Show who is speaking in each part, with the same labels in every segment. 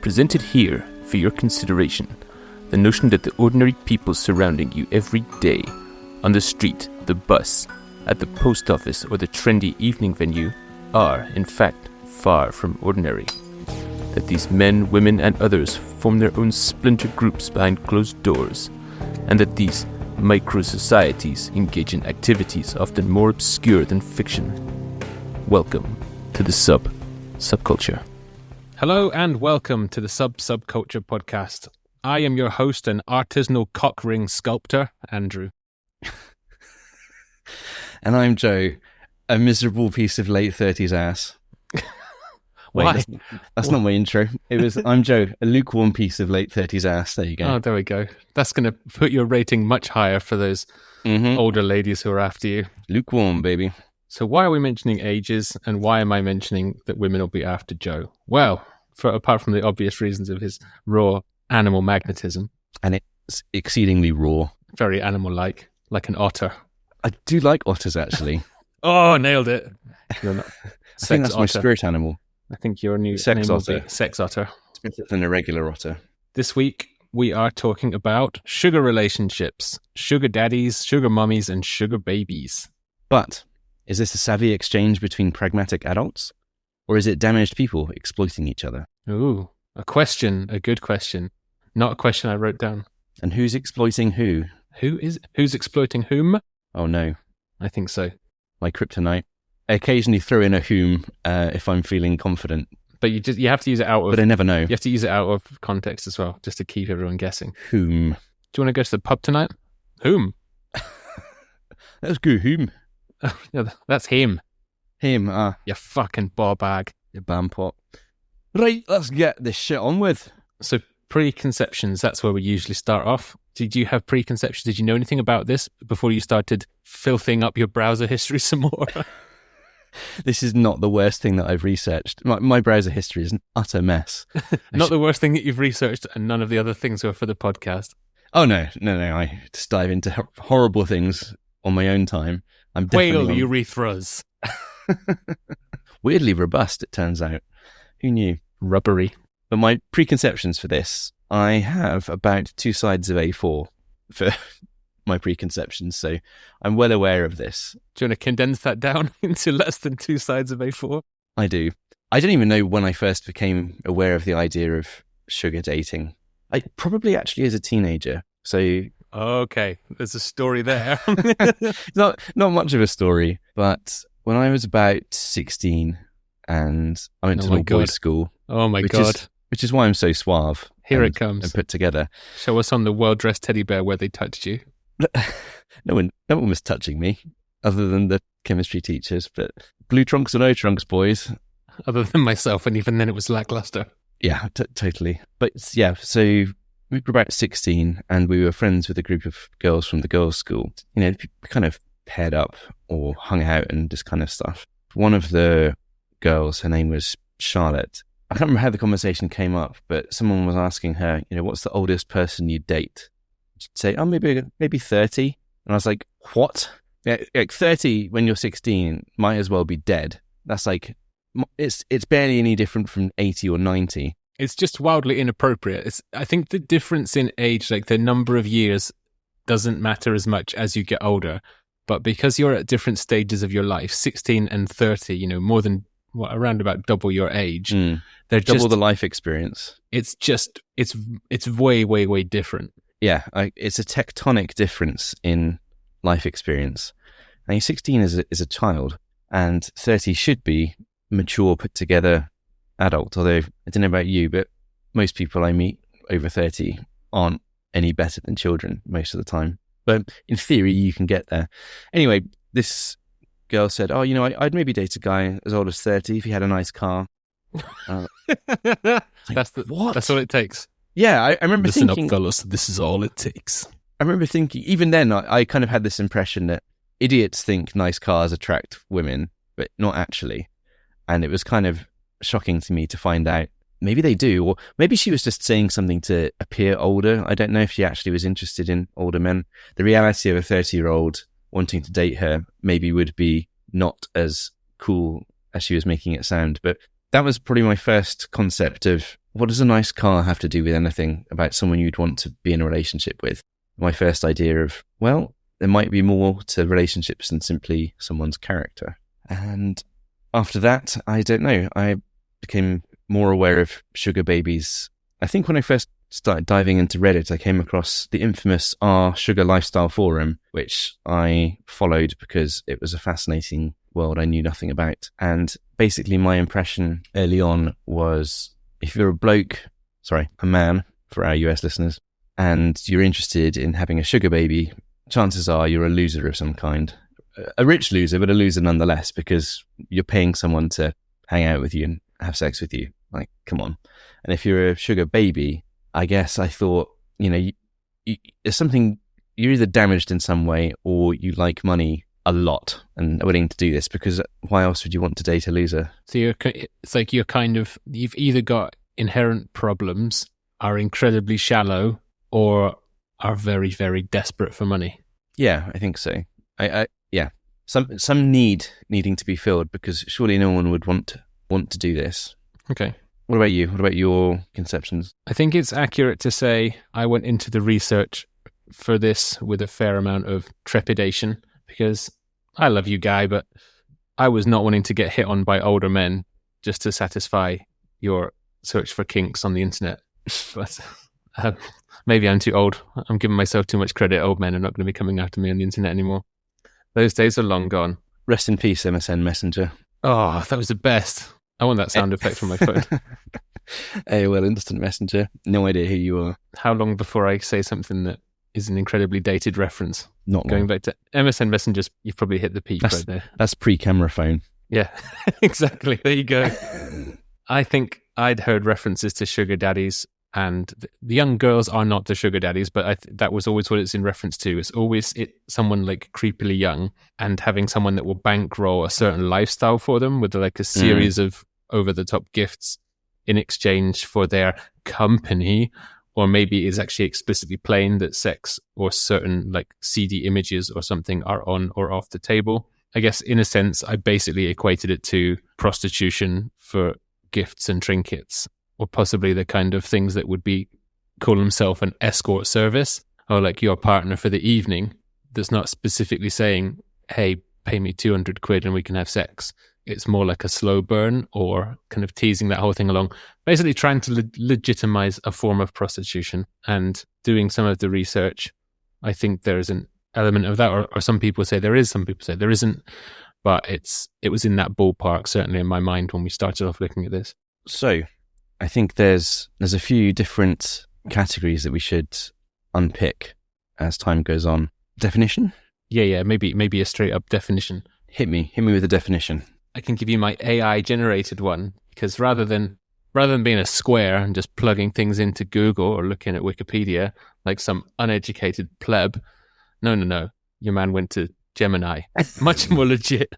Speaker 1: presented here for your consideration the notion that the ordinary people surrounding you every day, on the street, the bus, at the post office, or the trendy evening venue, are, in fact, far from ordinary. That these men, women, and others form their own splinter groups behind closed doors, and that these micro-societies engage in activities often more obscure than fiction. Welcome to the Sub-Subculture.
Speaker 2: Hello and welcome to the Sub-Subculture Podcast. I am your host and artisanal cock ring sculptor, Andrew.
Speaker 3: And I'm Joe, a miserable piece of late 30s ass.
Speaker 2: Why?
Speaker 3: That's not my intro. I'm Joe, a lukewarm piece of late 30s ass. There you go.
Speaker 2: Oh, there we go. That's going to put your rating much higher for those older ladies who are after you.
Speaker 3: Lukewarm, baby.
Speaker 2: So why are we mentioning ages, and why am I mentioning that women will be after Joe? Well, apart from the obvious reasons of his raw animal magnetism.
Speaker 3: And it's exceedingly raw.
Speaker 2: Very animal-like, like an otter.
Speaker 3: I do like otters, actually.
Speaker 2: Oh, nailed it. You're not.
Speaker 3: I think that's my spirit animal.
Speaker 2: I think your new
Speaker 3: sex
Speaker 2: name
Speaker 3: otter.
Speaker 2: Will be sex otter.
Speaker 3: It's better than a regular otter.
Speaker 2: This week, we are talking about sugar relationships, sugar daddies, sugar mummies, and sugar babies.
Speaker 3: But is this a savvy exchange between pragmatic adults? Or is it damaged people exploiting each other?
Speaker 2: Ooh, a good question. Not a question I wrote down.
Speaker 3: And who's exploiting who?
Speaker 2: Who's exploiting whom?
Speaker 3: Oh no.
Speaker 2: I think so.
Speaker 3: My kryptonite. I occasionally throw in a whom if I'm feeling confident.
Speaker 2: But you have to use it out of...
Speaker 3: But I never know.
Speaker 2: You have to use it out of context as well, just to keep everyone guessing.
Speaker 3: Whom?
Speaker 2: Do you want to go to the pub tonight? Whom?
Speaker 3: Let's go whom.
Speaker 2: Oh, yeah, that's him.
Speaker 3: Him,
Speaker 2: You fucking ball bag.
Speaker 3: You bampot. Right, let's get this shit on with.
Speaker 2: So preconceptions, that's where we usually start off. Did you have preconceptions? Did you know anything about this before you started filthing up your browser history some more?
Speaker 3: This is not the worst thing that I've researched. My browser history is an utter mess.
Speaker 2: Not the worst thing that you've researched, and none of the other things were for the podcast.
Speaker 3: Oh, no. I just dive into horrible things on my own time. I'm
Speaker 2: Whale urethras.
Speaker 3: Weirdly robust, it turns out. Who knew?
Speaker 2: Rubbery.
Speaker 3: But my preconceptions for this, I have about 2 sides of A4 for my preconceptions, so I'm well aware of this.
Speaker 2: Do you want to condense that down into less than 2 sides of A4?
Speaker 3: I do. I don't even know when I first became aware of the idea of sugar dating. I probably actually as a teenager, so...
Speaker 2: Okay, there's a story there.
Speaker 3: not much of a story, but when I was about 16 and I went to an all-boys school...
Speaker 2: Oh my God.
Speaker 3: Which is why I'm so suave.
Speaker 2: Here it comes.
Speaker 3: And put together.
Speaker 2: Show us on the well-dressed teddy bear where they touched you.
Speaker 3: No one was touching me, other than the chemistry teachers. But blue trunks or no trunks, boys.
Speaker 2: Other than myself, and even then it was lackluster.
Speaker 3: Yeah, totally. But yeah, so we were about 16, and we were friends with a group of girls from the girls' school. You know, we kind of paired up or hung out and this kind of stuff. One of the girls, her name was Charlotte. I can't remember how the conversation came up, but someone was asking her, you know, what's the oldest person you date? She'd say, oh, maybe 30. And I was like, what? Yeah, like 30 when you're 16 might as well be dead. That's like, it's barely any different from 80 or 90.
Speaker 2: It's just wildly inappropriate. I think the difference in age, like the number of years, doesn't matter as much as you get older. But because you're at different stages of your life, 16 and 30, you know, more than around about double your age. They're
Speaker 3: double the life experience.
Speaker 2: It's way, way, way different.
Speaker 3: Yeah, it's a tectonic difference in life experience. Now, 16 is a child, and 30 should be mature, put together adult. Although I don't know about you, but most people I meet over 30 aren't any better than children most of the time. But in theory, you can get there. Anyway, this girl said, oh, you know, I'd maybe date a guy as old as 30 if he had a nice car.
Speaker 2: What? That's all it takes.
Speaker 3: Yeah, I remember thinking...
Speaker 2: Listen up, fellas, this is all it takes.
Speaker 3: I remember thinking, even then, I kind of had this impression that idiots think nice cars attract women, but not actually. And it was kind of shocking to me to find out maybe they do, or maybe she was just saying something to appear older. I don't know if she actually was interested in older men. The reality of a 30-year-old wanting to date her maybe would be not as cool as she was making it sound, but that was probably my first concept of what does a nice car have to do with anything about someone you'd want to be in a relationship with. My first idea of, well, there might be more to relationships than simply someone's character. And after that, I don't know, I became more aware of sugar babies. I think when I first started diving into Reddit, I came across the infamous Sugar Lifestyle Forum, which I followed because it was a fascinating world I knew nothing about. And basically my impression early on was, if you're a man for our US listeners, and you're interested in having a sugar baby, chances are you're a loser of some kind. A rich loser, but a loser nonetheless, because you're paying someone to hang out with you and have sex with you. Like, come on. And if you're a sugar baby, I guess I thought, there's something, you're either damaged in some way or you like money a lot and are willing to do this, because why else would you want to date a loser?
Speaker 2: So you've either got inherent problems, are incredibly shallow, or are very, very desperate for money.
Speaker 3: Yeah, I think so. Some needing to be filled, because surely no one would want to do this.
Speaker 2: Okay.
Speaker 3: What about you? What about your conceptions?
Speaker 2: I think it's accurate to say I went into the research for this with a fair amount of trepidation, because I love you, Guy, but I was not wanting to get hit on by older men just to satisfy your search for kinks on the internet. But maybe I'm too old. I'm giving myself too much credit. Old men are not going to be coming after me on the internet anymore. Those days are long gone.
Speaker 3: Rest in peace, MSN Messenger.
Speaker 2: Oh, that was the best. I want that sound effect from my phone.
Speaker 3: AOL Instant Messenger. No idea who you are.
Speaker 2: How long before I say something that is an incredibly dated reference?
Speaker 3: Not long.
Speaker 2: Going back to MSN Messenger, you've probably hit the peak right there.
Speaker 3: That's pre-camera phone.
Speaker 2: Yeah, exactly. There you go. I think I'd heard references to sugar daddies, and the young girls are not the sugar daddies, but that was always what it's in reference to. It's always someone like creepily young and having someone that will bankroll a certain lifestyle for them with like a series of over-the-top gifts in exchange for their company, or maybe is actually explicitly plain that sex or certain like seedy images or something are on or off the table. I guess in a sense, I basically equated it to prostitution for gifts and trinkets, or possibly the kind of things that would call himself an escort service, or like your partner for the evening, that's not specifically saying, hey, pay me 200 quid and we can have sex. It's more like a slow burn, or kind of teasing that whole thing along, basically trying to legitimize a form of prostitution. And doing some of the research, I think there's an element of that, or some people say there is, some people say there isn't, but it was in that ballpark, certainly in my mind when we started off looking at this.
Speaker 3: So I think there's a few different categories that we should unpick as time goes on. Definition?
Speaker 2: Yeah, maybe a straight up definition.
Speaker 3: Hit me with a definition.
Speaker 2: I can give you my AI generated one, because rather than being a square and just plugging things into Google or looking at Wikipedia like some uneducated pleb, no, your man went to Gemini. Much more legit.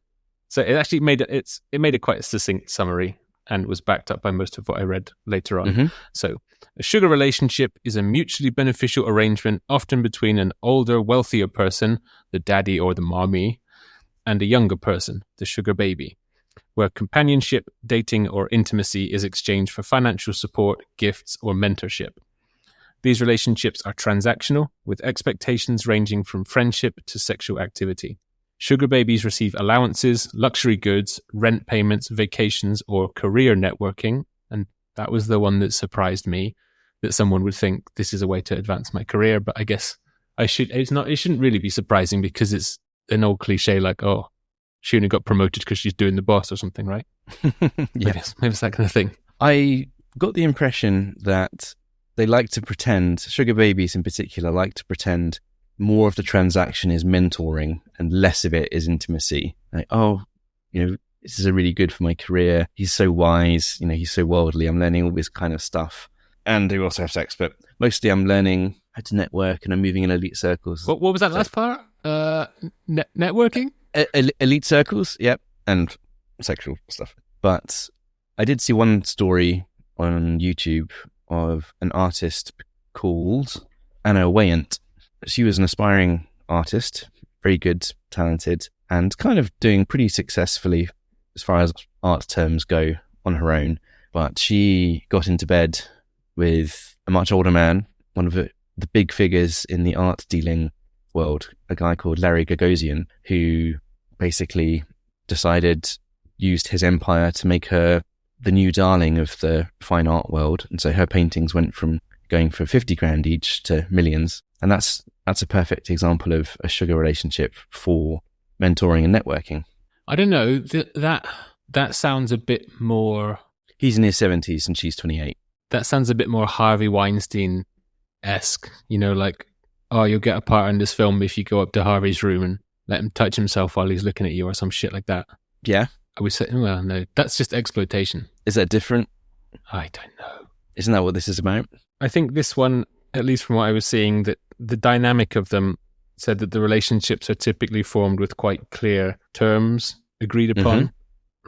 Speaker 2: So it actually made it quite a succinct summary, and was backed up by most of what I read later on. Mm-hmm. So a sugar relationship is a mutually beneficial arrangement, often between an older, wealthier person, the daddy or the mommy, and a younger person, the sugar baby, where companionship, dating, or intimacy is exchanged for financial support, gifts, or mentorship. These relationships are transactional, with expectations ranging from friendship to sexual activity. Sugar babies receive allowances, luxury goods, rent payments, vacations, or career networking. And that was the one that surprised me, that someone would think this is a way to advance my career. But I guess it shouldn't really be surprising, because it's an old cliche like, oh, she only got promoted because she's doing the boss or something, right?
Speaker 3: Yeah.
Speaker 2: Maybe it's that kind of thing.
Speaker 3: I got the impression that they like to pretend, sugar babies in particular, like to pretend more of the transaction is mentoring and less of it is intimacy. Like, oh, this is really good for my career. He's so wise, he's so worldly. I'm learning all this kind of stuff. And they also have sex, but mostly I'm learning how to network, and I'm moving in elite circles.
Speaker 2: What was that last part? Networking?
Speaker 3: Elite circles, yep, and sexual stuff. But I did see one story on YouTube of an artist called Anna Wayant. She was an aspiring artist, very good, talented, and kind of doing pretty successfully as far as art terms go on her own, but she got into bed with a much older man, one of the big figures in the art dealing world, a guy called Larry Gagosian, who basically used his empire to make her the new darling of the fine art world. And so her paintings went from going for 50 grand each to millions. And that's a perfect example of a sugar relationship for mentoring and networking.
Speaker 2: I don't know, that sounds a bit more...
Speaker 3: He's in his 70s and she's 28.
Speaker 2: That sounds a bit more Harvey Weinstein-esque, like, oh, you'll get a part in this film if you go up to Harvey's room and let him touch himself while he's looking at you or some shit like that.
Speaker 3: Yeah.
Speaker 2: Are we saying, well, no, that's just exploitation.
Speaker 3: Is that different?
Speaker 2: I don't know.
Speaker 3: Isn't that what this is about?
Speaker 2: I think this one, at least from what I was seeing, that the dynamic of them said that the relationships are typically formed with quite clear terms agreed upon,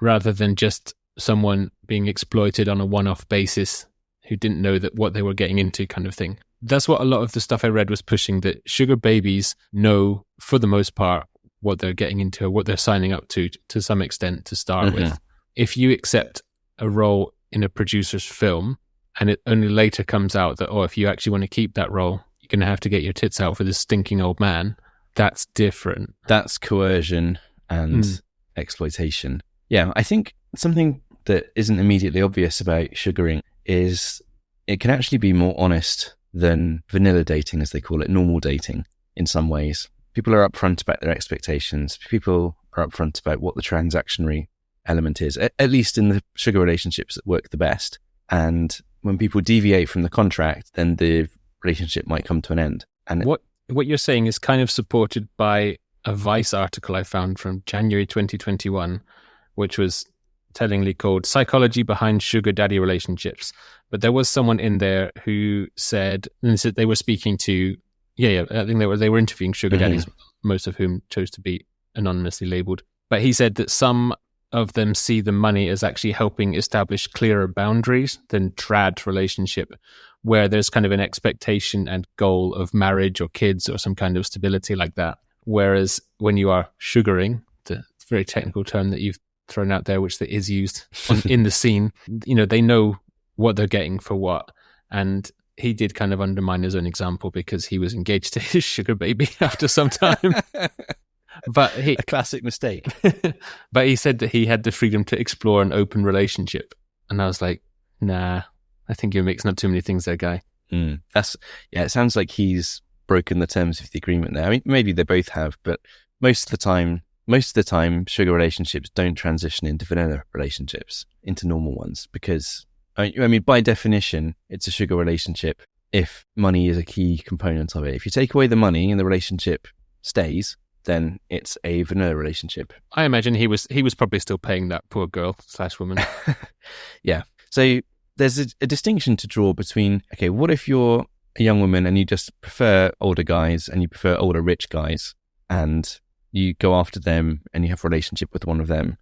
Speaker 2: rather than just someone being exploited on a one-off basis who didn't know that what they were getting into kind of thing. That's what a lot of the stuff I read was pushing, that sugar babies know, for the most part, what they're getting into, or what they're signing up to some extent to start with. If you accept a role in a producer's film, and it only later comes out that, if you actually want to keep that role, you're going to have to get your tits out for this stinking old man, that's different.
Speaker 3: That's coercion and exploitation. Yeah, I think something that isn't immediately obvious about sugaring is it can actually be more honest than vanilla dating, as they call it, normal dating in some ways. People are upfront about their expectations. People are upfront about what the transactionary element is, at least in the sugar relationships that work the best. And when people deviate from the contract, then the relationship might come to an end. And
Speaker 2: what you're saying is kind of supported by a Vice article I found from January 2021, which was tellingly called Psychology Behind Sugar Daddy Relationships. But there was someone in there who said, and they were speaking to, I think they were interviewing sugar daddies, most of whom chose to be anonymously labeled. But he said that some of them see the money as actually helping establish clearer boundaries than trad relationship, where there's kind of an expectation and goal of marriage or kids or some kind of stability like that. Whereas when you are sugaring, the very technical term that you've thrown out there, which is used in the scene, they know what they're getting for what. And he did kind of undermine his own example because he was engaged to his sugar baby after some time. But a
Speaker 3: classic mistake.
Speaker 2: But he said that he had the freedom to explore an open relationship. And I was like, nah, I think you're mixing up too many things there, guy.
Speaker 3: It sounds like he's broken the terms of the agreement there. I mean, maybe they both have, but most of the time, sugar relationships don't transition into vanilla relationships, into normal ones, because, I mean, by definition, it's a sugar relationship if money is a key component of it. If you take away the money and the relationship stays, then it's a vanilla relationship.
Speaker 2: I imagine he was probably still paying that poor girl / woman.
Speaker 3: Yeah. So there's a distinction to draw between, okay, what if you're a young woman and you just prefer older guys and you prefer older rich guys and you go after them and you have a relationship with one of them?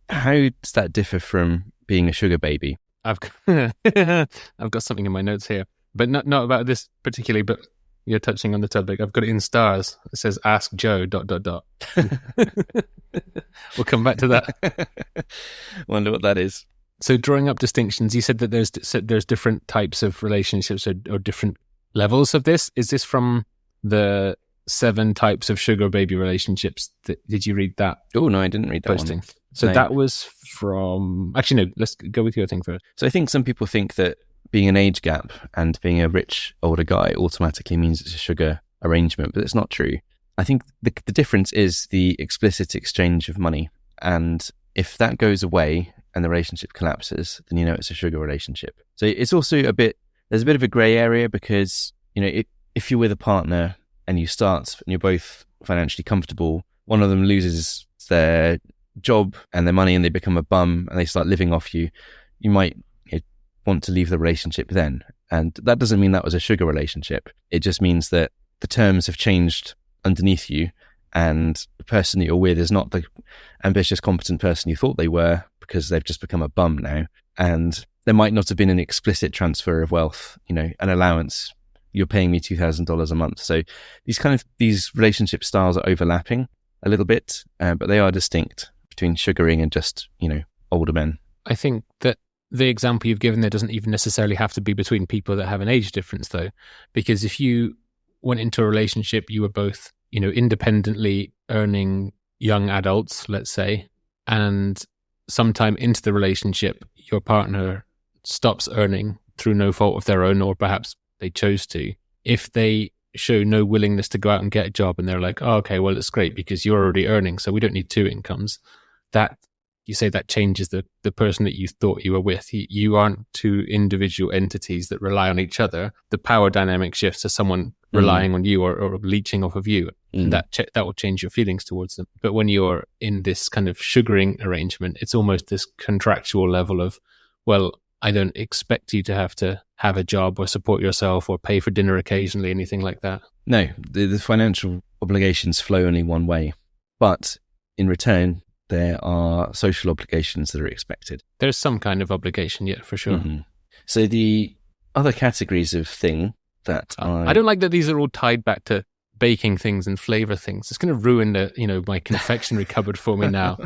Speaker 3: How does that differ from being a sugar baby?
Speaker 2: I've got something in my notes here, but not about this particularly, but you're touching on the topic. I've got it in stars. It says, "Ask Joe ... We'll come back to that.
Speaker 3: Wonder what that is.
Speaker 2: So drawing up distinctions, you said that there's different types of relationships or different levels of this. Is this from the 7 types of sugar baby relationships? Did you read that?
Speaker 3: Oh, no, I didn't read that
Speaker 2: posting.
Speaker 3: One.
Speaker 2: So
Speaker 3: no.
Speaker 2: That was from... Actually, no, let's go with your thing first.
Speaker 3: So I think some people think that being an age gap and being a rich older guy automatically means it's a sugar arrangement, but it's not true. I think the difference is the explicit exchange of money. And if that goes away and the relationship collapses, then it's a sugar relationship. So it's also there's a bit of a grey area because, if you're with a partner and you start and you're both financially comfortable, one of them loses their job and their money and they become a bum and they start living off you, you might want to leave the relationship then. And that doesn't mean that was a sugar relationship. It just means that the terms have changed underneath you and the person that you're with is not the ambitious, competent person you thought they were because they've just become a bum now. And there might not have been an explicit transfer of wealth, an allowance. You're paying me $2,000 a month. So these relationship styles are overlapping a little bit, but they are distinct between sugaring and just, older men.
Speaker 2: I think that the example you've given there doesn't even necessarily have to be between people that have an age difference, though, because if you went into a relationship, you were both, independently earning young adults, let's say, and sometime into the relationship, your partner stops earning through no fault of their own, or perhaps they chose to. If they show no willingness to go out and get a job and they're like, oh, okay, well, it's great because you're already earning, so we don't need two incomes. That, you say, that changes the person that you thought you were with. You aren't two individual entities that rely on each other. The power dynamic shifts to someone relying on you or leeching off of you. And that will change your feelings towards them. But when you're in this kind of sugaring arrangement, it's almost this contractual level of, well, I don't expect you to have a job or support yourself or pay for dinner occasionally, anything like that.
Speaker 3: No, the financial obligations flow only one way. But in return, there are social obligations that are expected.
Speaker 2: There's some kind of obligation, yeah, for sure.
Speaker 3: Mm-hmm. So the other categories of thing that
Speaker 2: I don't like that these are all tied back to baking things and flavor things. It's going to ruin my confectionery cupboard for me now.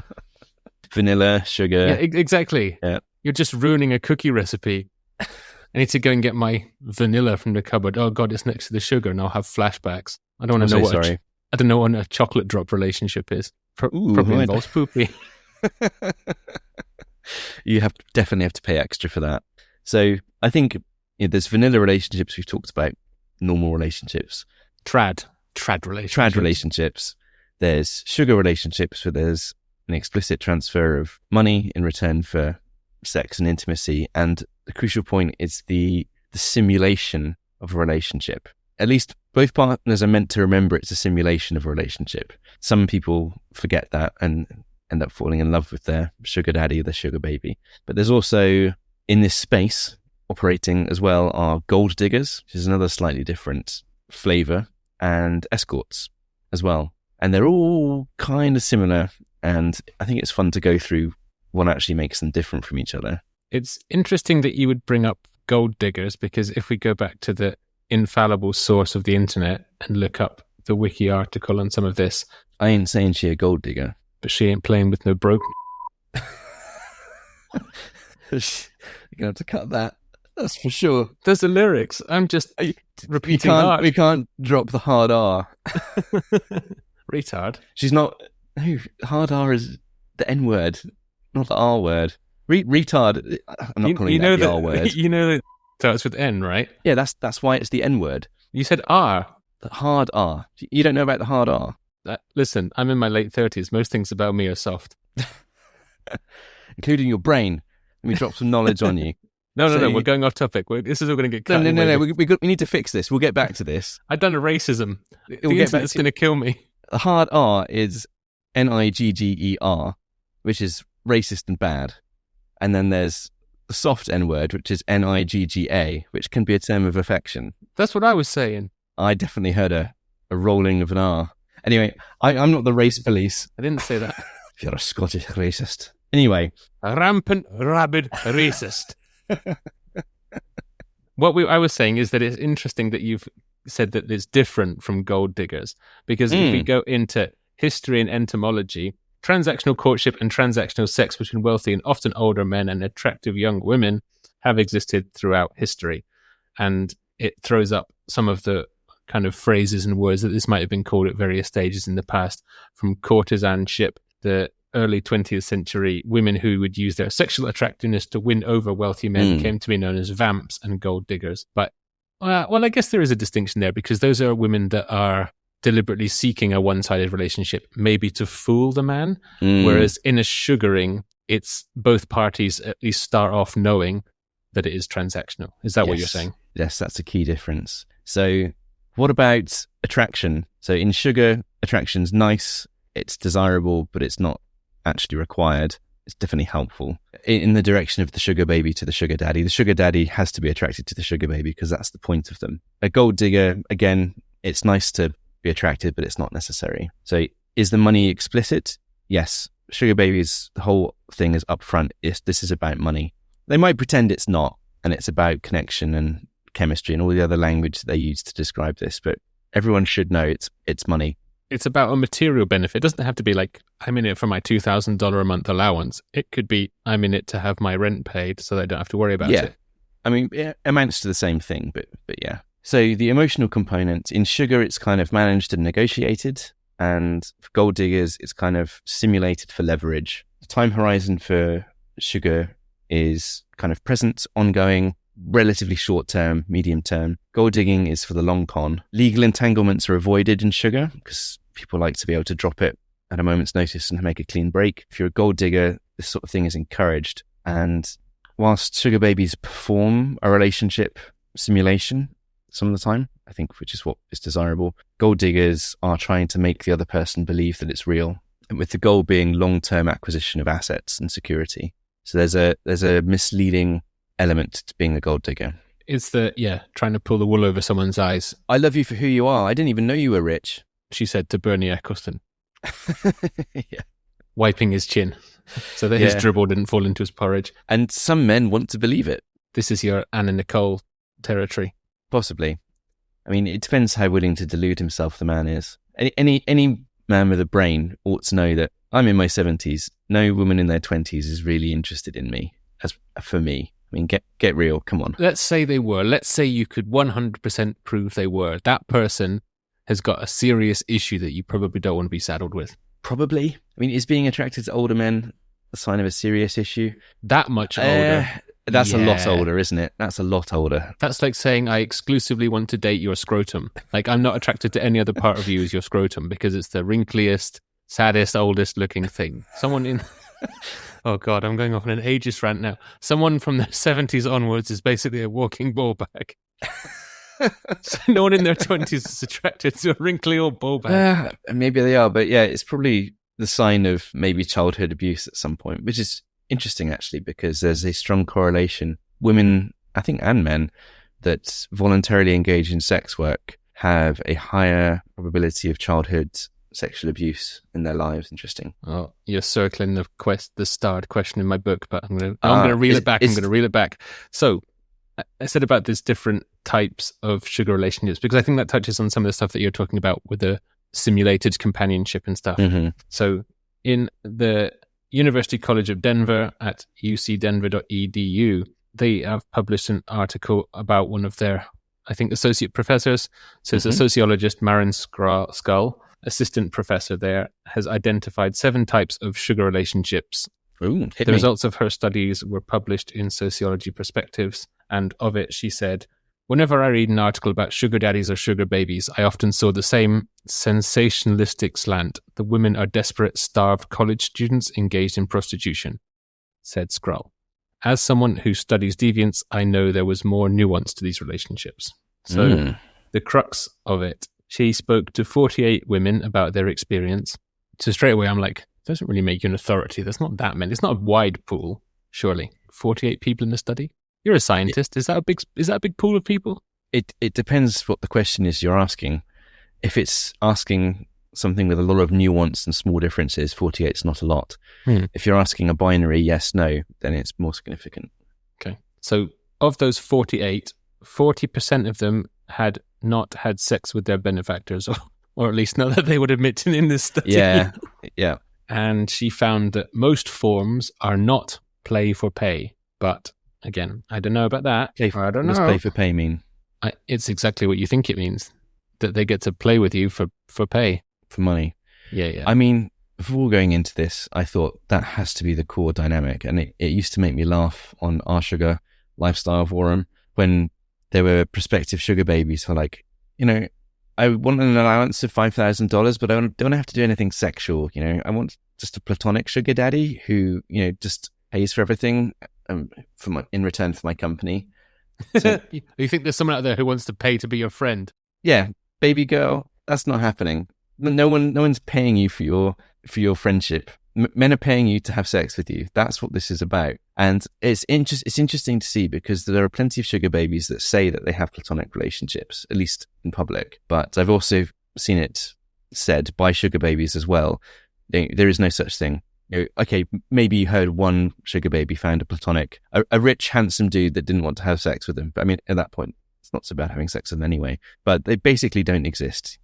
Speaker 3: Vanilla, sugar.
Speaker 2: Yeah, exactly.
Speaker 3: Yeah.
Speaker 2: You're just ruining a cookie recipe. I need to go and get my vanilla from the cupboard. Oh God, it's next to the sugar, and I'll have flashbacks. I don't want to know I don't know what a chocolate drop relationship is. Probably involves poopy.
Speaker 3: You definitely have to pay extra for that. So I think there's vanilla relationships we've talked about, normal relationships.
Speaker 2: Trad relationships.
Speaker 3: There's sugar relationships where there's an explicit transfer of money in return for sex and intimacy. And the crucial point is the simulation of a relationship. At least both partners are meant to remember it's a simulation of a relationship. Some people forget that and end up falling in love with their sugar daddy or their sugar baby. But there's also, in this space, operating as well are gold diggers, which is another slightly different flavor, and escorts as well. And they're all kind of similar. And I think it's fun to go through what actually makes them different from each other.
Speaker 2: It's interesting that you would bring up gold diggers, because if we go back to the infallible source of the internet and look up the wiki article on some of this,
Speaker 3: I ain't saying she a gold digger,
Speaker 2: but she ain't playing with no broke.
Speaker 3: You're gonna have to cut that. That's for sure.
Speaker 2: There's the lyrics. I'm just repeating art.
Speaker 3: We can't drop the hard R.
Speaker 2: Retard.
Speaker 3: She's not. No, hard R is the N word, not the R word. Retard. I'm not calling that the R word.
Speaker 2: You know that starts with N, right?
Speaker 3: Yeah, that's why it's the N word.
Speaker 2: You said R.
Speaker 3: The hard R. You don't know about the hard R?
Speaker 2: Listen, I'm in my late 30s. Most things about me are soft.
Speaker 3: Including your brain. Let me drop some knowledge on you.
Speaker 2: No, we're going off topic. This is all going to get cut.
Speaker 3: No. We need to fix this. We'll get back to this.
Speaker 2: I've done a racism. The internet's going to kill me.
Speaker 3: The hard R is Nigger, which is racist and bad. And then there's the soft N word, which is Nigga, which can be a term of affection.
Speaker 2: That's what I was saying.
Speaker 3: I definitely heard a rolling of an R. Anyway, I'm not the race police.
Speaker 2: I didn't say that.
Speaker 3: You're a Scottish racist. Anyway.
Speaker 2: A rampant, rabid racist. What I was saying is that it's interesting that you've said that it's different from gold diggers, because if we go into history and entomology, transactional courtship and transactional sex between wealthy and often older men and attractive young women have existed throughout history. And it throws up some of the kind of phrases and words that this might have been called at various stages in the past, from courtesanship, the early 20th century women who would use their sexual attractiveness to win over wealthy men came to be known as vamps and gold diggers. But, well, I guess there is a distinction there, because those are women that are deliberately seeking a one-sided relationship, maybe to fool the man, whereas in a sugaring, it's both parties at least start off knowing that it is transactional. Is that what you're saying?
Speaker 3: Yes, that's a key difference. So what about attraction? So in sugar, attraction's nice, it's desirable, but it's not actually required. It's definitely helpful in the direction of the sugar baby to the sugar daddy. The sugar daddy has to be attracted to the sugar baby because that's the point of them. A gold digger, again, it's nice to be attracted, but it's not necessary. So is the money explicit? Yes. Sugar babies, the whole thing is upfront. This is about money. They might pretend it's not, and it's about connection and chemistry and all the other language they use to describe this, but everyone should know it's money.
Speaker 2: It's about a material benefit. It doesn't have to be like, I'm in it for my $2,000 a month allowance. It could be, I'm in it to have my rent paid so that I don't have to worry about it.
Speaker 3: I mean, it amounts to the same thing, but yeah. So the emotional component, in sugar, it's kind of managed and negotiated. And for gold diggers, it's kind of simulated for leverage. The time horizon for sugar is kind of present, ongoing, relatively short term, medium term. Gold digging is for the long con. Legal entanglements are avoided in sugar because people like to be able to drop it at a moment's notice and make a clean break. If you're a gold digger, this sort of thing is encouraged. And whilst sugar babies perform a relationship simulation some of the time, I think, which is what is desirable, gold diggers are trying to make the other person believe that it's real, and with the goal being long-term acquisition of assets and security. So there's a misleading element to being a gold digger.
Speaker 2: It's trying to pull the wool over someone's eyes.
Speaker 3: I love you for who you are. I didn't even know you were rich.
Speaker 2: She said to Bernie Eccleston,
Speaker 3: Yeah.
Speaker 2: wiping his chin so that his dribble didn't fall into his porridge.
Speaker 3: And some men want to believe it.
Speaker 2: This is your Anna Nicole territory.
Speaker 3: Possibly. I mean, it depends how willing to delude himself the man is. Any man with a brain ought to know that I'm in my 70s. No woman in their 20s is really interested in me. As for me, I mean, get real. Come on.
Speaker 2: Let's say they were. Let's say you could 100% prove they were. That person has got a serious issue that you probably don't want to be saddled with.
Speaker 3: Probably. I mean, is being attracted to older men a sign of a serious issue?
Speaker 2: That much older.
Speaker 3: That's a lot older, isn't it? That's a lot older.
Speaker 2: That's like saying I exclusively want to date your scrotum. Like, I'm not attracted to any other part of you as your scrotum because it's the wrinkliest, saddest, oldest looking thing. Someone in... Oh, God, I'm going off on an ageist rant now. Someone from the 70s onwards is basically a walking ball bag. So no one in their 20s is attracted to a wrinkly old ball bag.
Speaker 3: Maybe they are, but yeah, it's probably the sign of maybe childhood abuse at some point, which is interesting, actually, because there's a strong correlation. Women, I think, and men that voluntarily engage in sex work have a higher probability of childhood sexual abuse in their lives. Interesting.
Speaker 2: Oh, you're circling the starred question in my book, but I'm going to reel it back. I'm going to reel it back. So I said about these different types of sugar relationships, because I think that touches on some of the stuff that you're talking about with the simulated companionship and stuff. Mm-hmm. So in the University College of Denver at ucdenver.edu, they have published an article about one of their, I think, associate professors. So it's a sociologist, Maren Skull, assistant professor there, has identified 7 types of sugar relationships.
Speaker 3: Ooh,
Speaker 2: the results of her studies were published in Sociology Perspectives. And of it, she said, whenever I read an article about sugar daddies or sugar babies, I often saw the same sensationalistic slant. The women are desperate, starved college students engaged in prostitution, said Skrull. As someone who studies deviance, I know there was more nuance to these relationships. So the crux of it, she spoke to 48 women about their experience. So straight away, I'm like, it doesn't really make you an authority. There's not that many. It's not a wide pool, surely. 48 people in the study? You're a scientist. Is that a big pool of people?
Speaker 3: It depends what the question is you're asking. If it's asking something with a lot of nuance and small differences, 48 is not a lot. If you're asking a binary yes, no, then it's more significant.
Speaker 2: Okay. So of those 48, 40% of them had not had sex with their benefactors, or at least not that they would admit in this study.
Speaker 3: Yeah.
Speaker 2: And she found that most forms are not play for pay, but again, I don't know about that. I don't know.
Speaker 3: What does play for pay mean?
Speaker 2: It's exactly what you think it means. That they get to play with you for pay.
Speaker 3: For money.
Speaker 2: Yeah.
Speaker 3: I mean, before going into this, I thought that has to be the core dynamic. And it used to make me laugh on our sugar lifestyle forum when there were prospective sugar babies who were like, I want an allowance of $5,000, but I don't have to do anything sexual. I want just a platonic sugar daddy who, just pays for everything in return for my company.
Speaker 2: So, you think there's someone out there who wants to pay to be your friend?
Speaker 3: Yeah, baby girl, that's not happening. No one's paying you for your friendship. Men are paying you to have sex with you. That's what this is about. And it's interesting to see because there are plenty of sugar babies that say that they have platonic relationships, at least in public. But I've also seen it said by sugar babies as well. There is no such thing. Okay, maybe you heard one sugar baby found a rich, handsome dude that didn't want to have sex with him. But I mean, at that point, it's not so bad having sex with them anyway. But they basically don't exist.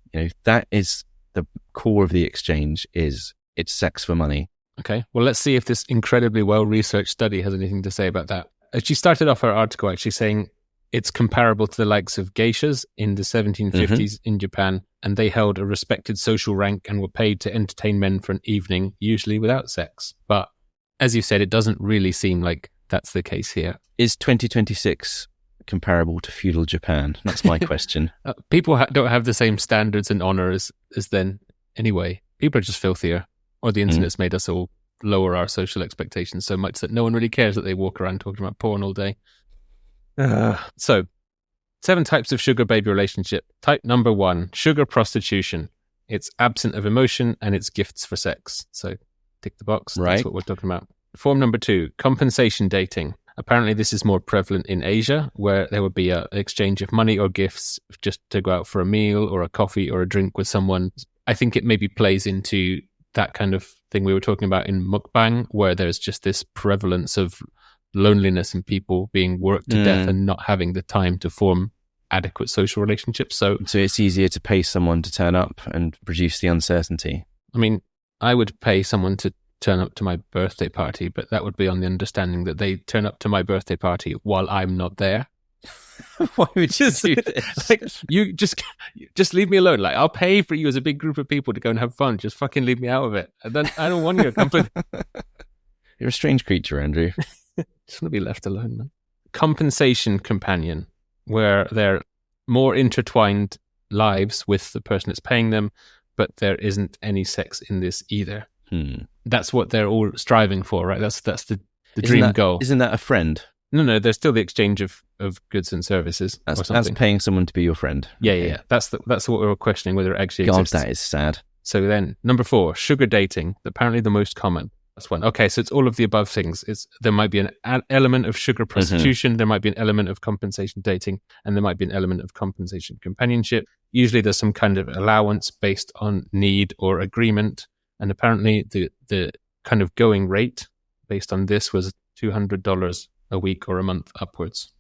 Speaker 3: That is the core of the exchange is it's sex for money.
Speaker 2: Okay, well, let's see if this incredibly well-researched study has anything to say about that. She started off her article actually saying it's comparable to the likes of geishas in the 1750s in Japan, and they held a respected social rank and were paid to entertain men for an evening, usually without sex. But as you said, it doesn't really seem like that's the case here.
Speaker 3: Is 2026 comparable to feudal Japan? That's my question.
Speaker 2: People don't have the same standards and honor as then anyway. People are just filthier. Or the internet's made us all lower our social expectations so much that no one really cares that they walk around talking about porn all day. So, 7 types of sugar baby relationship. Type number 1, sugar prostitution. It's absent of emotion and it's gifts for sex. So, tick the box.
Speaker 3: Right.
Speaker 2: That's what we're talking about. Form number 2, compensation dating. Apparently, this is more prevalent in Asia, where there would be an exchange of money or gifts just to go out for a meal or a coffee or a drink with someone. I think it maybe plays into that kind of thing we were talking about in mukbang, where there's just this prevalence of loneliness and people being worked to death and not having the time to form adequate social relationships. So
Speaker 3: it's easier to pay someone to turn up and produce the uncertainty.
Speaker 2: I mean, I would pay someone to turn up to my birthday party, but that would be on the understanding that they turn up to my birthday party while I'm not there.
Speaker 3: Why would you do this?
Speaker 2: Like, you just leave me alone. Like, I'll pay for you as a big group of people to go and have fun. Just fucking leave me out of it. And then I don't want your company.
Speaker 3: You're a strange creature, Andrew.
Speaker 2: Just want to be left alone, man. Compensation companion, where they're more intertwined lives with the person that's paying them, but there isn't any sex in this either. That's what they're all striving for, right? That's the dream goal.
Speaker 3: Isn't that a friend?
Speaker 2: No, there's still the exchange of goods and services.
Speaker 3: That's paying someone to be your friend.
Speaker 2: Yeah. That's what we were questioning, whether it actually exists.
Speaker 3: God, that is sad.
Speaker 2: So then, number 4, sugar dating, apparently the most common. That's one. Okay, so it's all of the above things. There might be an element of sugar prostitution, there might be an element of compensation dating, and there might be an element of compensation companionship. Usually there's some kind of allowance based on need or agreement, and apparently the kind of going rate based on this was $200 a week or a month upwards.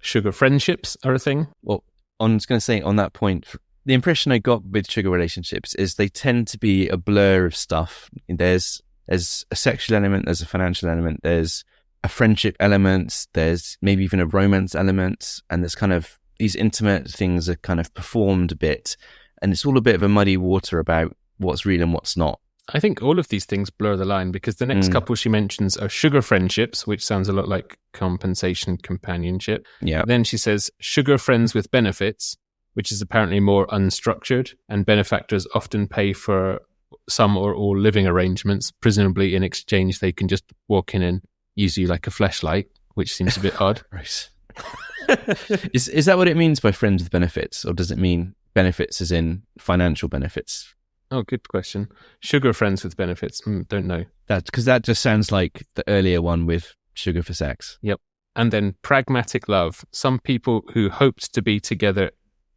Speaker 2: Sugar friendships are a thing.
Speaker 3: Well, I was going to say on that point, the impression I got with sugar relationships is they tend to be a blur of stuff. There's a sexual element, there's a financial element, there's a friendship element, there's maybe even a romance element, and there's kind of these intimate things are kind of performed a bit, and it's all a bit of a muddy water about what's real and what's not.
Speaker 2: I think all of these things blur the line, because the next couple she mentions are sugar friendships, which sounds a lot like compensation companionship.
Speaker 3: Yeah.
Speaker 2: Then she says sugar friends with benefits, which is apparently more unstructured, and benefactors often pay for some or all living arrangements. Presumably in exchange, they can just walk in and use you like a fleshlight, which seems a bit odd.
Speaker 3: Right. Is that what it means by friends with benefits, or does it mean benefits as in financial benefits?
Speaker 2: Oh, good question. Sugar friends with benefits. Don't know.
Speaker 3: Because that just sounds like the earlier one with sugar for sex.
Speaker 2: Yep. And then pragmatic love. Some people who hoped to be together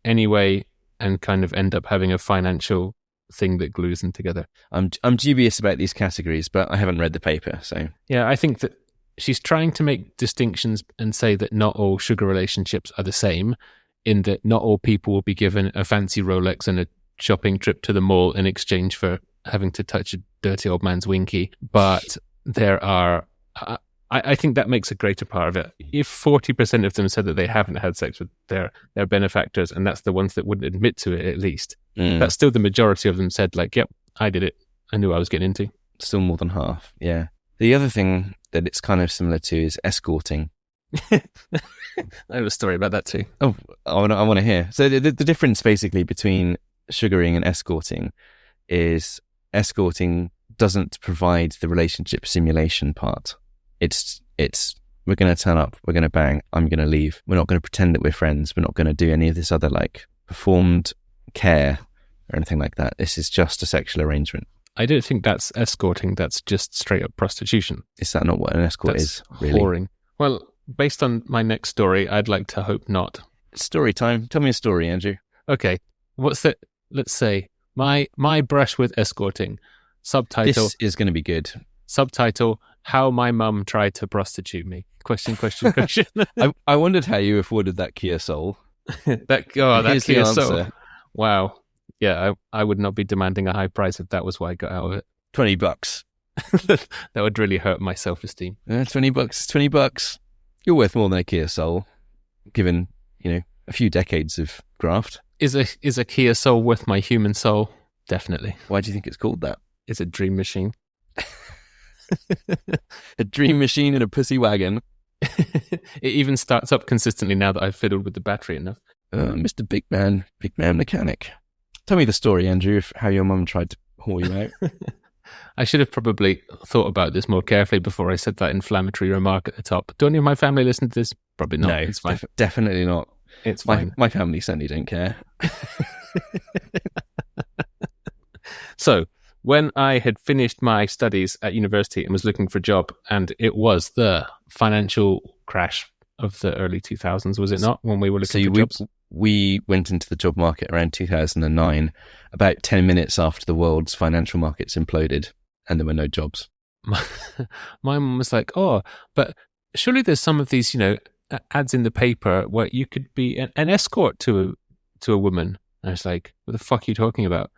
Speaker 2: anyway and kind of end up having a financial thing that glues them together.
Speaker 3: I'm dubious about these categories, but I haven't read the paper, so...
Speaker 2: Yeah, I think that she's trying to make distinctions and say that not all sugar relationships are the same, in that not all people will be given a fancy Rolex and a shopping trip to the mall in exchange for having to touch a dirty old man's winky. But there are... I think that makes a greater part of it. If 40% of them said that they haven't had sex with their benefactors, and that's the ones that wouldn't admit to it at least, that's still the majority of them said, like, yep, I did it. I knew what I was getting into.
Speaker 3: Still more than half, yeah. The other thing that it's kind of similar to is escorting.
Speaker 2: I have a story about that too.
Speaker 3: Oh, I want to hear. So the difference basically between sugaring and escorting is escorting doesn't provide the relationship simulation part. It's we're going to turn up, we're going to bang, I'm going to leave. We're not going to pretend that we're friends. We're not going to do any of this other like performed care or anything like that. This is just a sexual arrangement.
Speaker 2: I don't think that's escorting. That's just straight up prostitution.
Speaker 3: Is that not what an escort is? Really?
Speaker 2: Whoring. Well, based on my next story, I'd like to hope not. Story
Speaker 3: time. Tell me a story, Andrew.
Speaker 2: Okay. What's the... Let's say, my brush with escorting. Subtitle...
Speaker 3: This is going to be good.
Speaker 2: Subtitle, How My Mum Tried to Prostitute Me. Question.
Speaker 3: I wondered how you afforded that Kia Soul.
Speaker 2: that Kia Soul. Wow. Yeah, I would not be demanding a high price if that was what I got out of it.
Speaker 3: $20.
Speaker 2: That would really hurt my self-esteem.
Speaker 3: $20. You're worth more than a Kia Soul, given, a few decades of graft.
Speaker 2: Is a Kia Soul worth my human soul? Definitely.
Speaker 3: Why do you think it's called that?
Speaker 2: It's a dream machine.
Speaker 3: A dream machine in a pussy wagon.
Speaker 2: It even starts up consistently now that I've fiddled with the battery enough.
Speaker 3: Mr. Big Man Mechanic. Tell me the story, Andrew, of how your mum tried to whore you out.
Speaker 2: I should have probably thought about this more carefully before I said that inflammatory remark at the top. Do any of my family listen to this? Probably not.
Speaker 3: No,
Speaker 2: it's fine.
Speaker 3: Definitely not.
Speaker 2: It's fine.
Speaker 3: My family certainly don't care.
Speaker 2: So, when I had finished my studies at university and was looking for a job, and it was the financial crash of the early 2000s, was it not, when we were looking for jobs?
Speaker 3: We went into the job market around 2009, about 10 minutes after the world's financial markets imploded, and there were no jobs.
Speaker 2: My mum was like, oh, but surely there's some of these, ads in the paper where you could be an escort to a woman. And I was like, what the fuck are you talking about?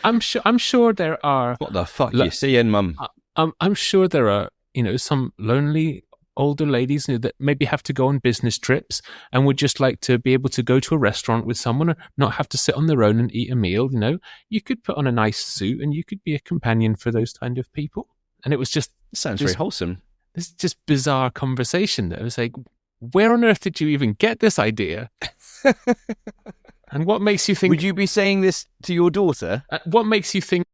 Speaker 2: I'm sure there are.
Speaker 3: What the fuck you seeing, mum?
Speaker 2: I'm sure there are, some lonely older ladies that maybe have to go on business trips and would just like to be able to go to a restaurant with someone and not have to sit on their own and eat a meal. You could put on a nice suit and you could be a companion for those kind of people. And it was just
Speaker 3: sounds very wholesome.
Speaker 2: This just bizarre conversation that I was like, where on earth did you even get this idea? And what makes you think...
Speaker 3: Would you be saying this to your daughter?
Speaker 2: What makes you think...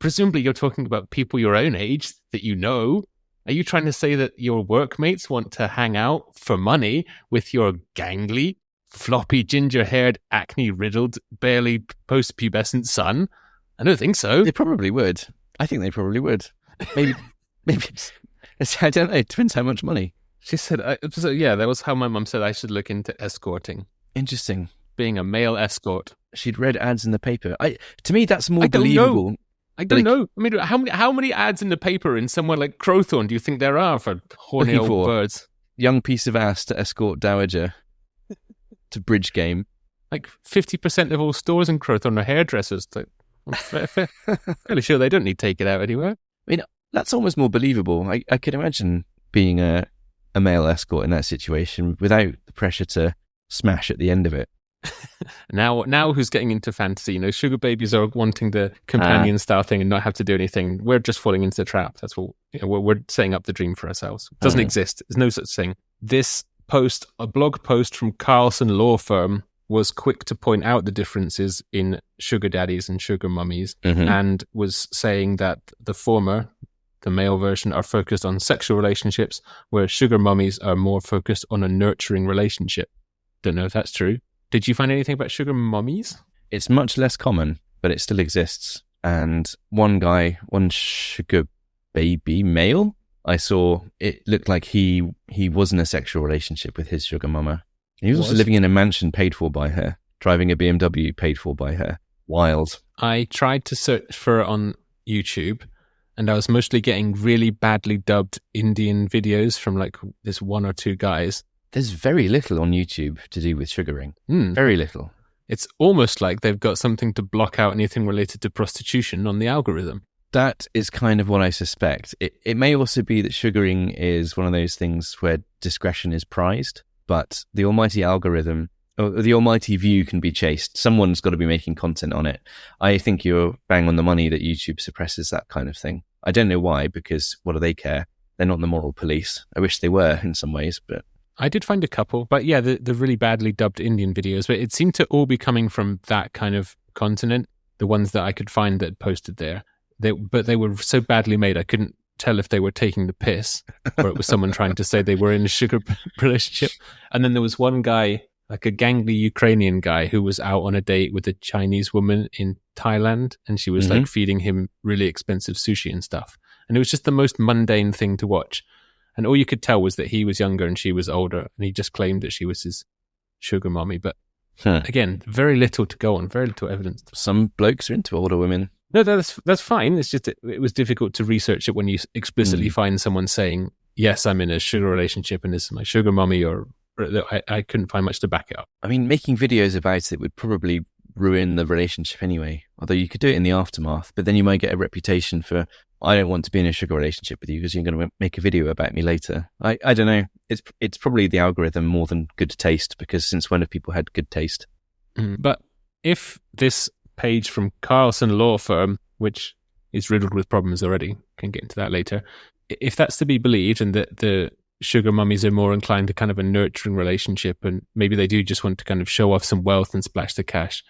Speaker 2: presumably you're talking about people your own age that you know. Are you trying to say that your workmates want to hang out for money with your gangly, floppy, ginger-haired, acne-riddled, barely post-pubescent son? I don't think so.
Speaker 3: They probably would. I think they probably would. Maybe. I don't know. It depends how much money.
Speaker 2: She said, that was how my mum said I should look into escorting.
Speaker 3: Interesting.
Speaker 2: Being a male escort.
Speaker 3: She'd read ads in the paper. To me, that's more believable.
Speaker 2: I don't know. I mean, how many ads in the paper in somewhere like Crowthorne do you think there are for horny old birds?
Speaker 3: Young piece of ass to escort dowager to bridge game.
Speaker 2: Like 50% of all stores in Crowthorne are hairdressers. I'm fairly sure they don't need to take it out anywhere.
Speaker 3: I mean, that's almost more believable. I could imagine being a male escort in that situation without the pressure to smash at the end of it.
Speaker 2: Now who's getting into fantasy? Sugar babies are wanting the companion style thing and not have to do anything. We're just falling into the trap. That's what we're setting up the dream for ourselves. It doesn't exist. There's no such thing. This post, a blog post from Carlson Law Firm, was quick to point out the differences in sugar daddies and sugar mummies, and was saying that the former, the male version, are focused on sexual relationships, whereas sugar mummies are more focused on a nurturing relationship. Don't know if that's true. Did you find anything about sugar mummies?
Speaker 3: It's much less common, but it still exists. And one sugar baby male, I saw, it looked like he was in a sexual relationship with his sugar mama. He was also living in a mansion paid for by her, driving a BMW paid for by her. Wild.
Speaker 2: I tried to search for it on YouTube, and I was mostly getting really badly dubbed Indian videos from like this one or two guys.
Speaker 3: There's very little on YouTube to do with sugaring. Very little.
Speaker 2: It's almost like they've got something to block out anything related to prostitution on the algorithm.
Speaker 3: That is kind of what I suspect. It may also be that sugaring is one of those things where discretion is prized, but the almighty algorithm, or the almighty view can be chased. Someone's got to be making content on it. I think you're bang on the money that YouTube suppresses that kind of thing. I don't know why, because what do they care? They're not the moral police. I wish they were in some ways, but...
Speaker 2: I did find a couple, but yeah, the really badly dubbed Indian videos, but it seemed to all be coming from that kind of continent, the ones that I could find that posted there. But they were so badly made, I couldn't tell if they were taking the piss or it was someone trying to say they were in a sugar relationship. And then there was one guy, like a gangly Ukrainian guy, who was out on a date with a Chinese woman in Thailand, and she was like feeding him really expensive sushi and stuff. And it was just the most mundane thing to watch. And all you could tell was that he was younger and she was older, and he just claimed that she was his sugar mommy. But again, very little to go on, very little evidence.
Speaker 3: Some blokes are into older women.
Speaker 2: No, that's fine. It's just it was difficult to research it when you explicitly find someone saying, yes, I'm in a sugar relationship and this is my sugar mommy, or I couldn't find much to back it up.
Speaker 3: I mean, making videos about it would probably ruin the relationship anyway. Although you could do it in the aftermath, but then you might get a reputation for, I don't want to be in a sugar relationship with you because you're going to make a video about me later. I don't know. It's probably the algorithm more than good taste, because since when have people had good taste?
Speaker 2: But if this page from Carlson Law Firm, which is riddled with problems already, can get into that later, if that's to be believed, and that the sugar mummies are more inclined to kind of a nurturing relationship, and maybe they do just want to kind of show off some wealth and splash the cash,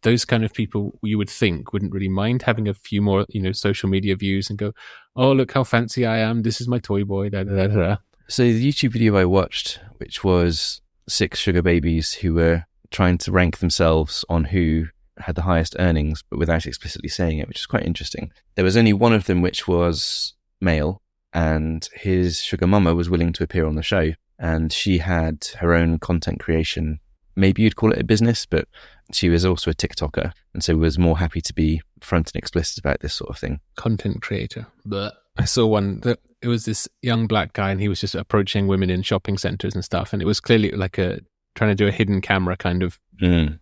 Speaker 2: those kind of people, you would think, wouldn't really mind having a few more, social media views and go, oh, look how fancy I am, this is my toy boy, da da da da.
Speaker 3: So the YouTube video I watched, which was 6 sugar babies who were trying to rank themselves on who had the highest earnings, but without explicitly saying it, which is quite interesting. There was only one of them which was male, and his sugar mama was willing to appear on the show, and she had her own content creation. Maybe you'd call it a business, but she was also a TikToker, and so was more happy to be front and explicit about this sort of thing.
Speaker 2: Content creator. But I saw one that it was this young black guy, and he was just approaching women in shopping centers and stuff, and it was clearly like trying to do a hidden camera kind of. And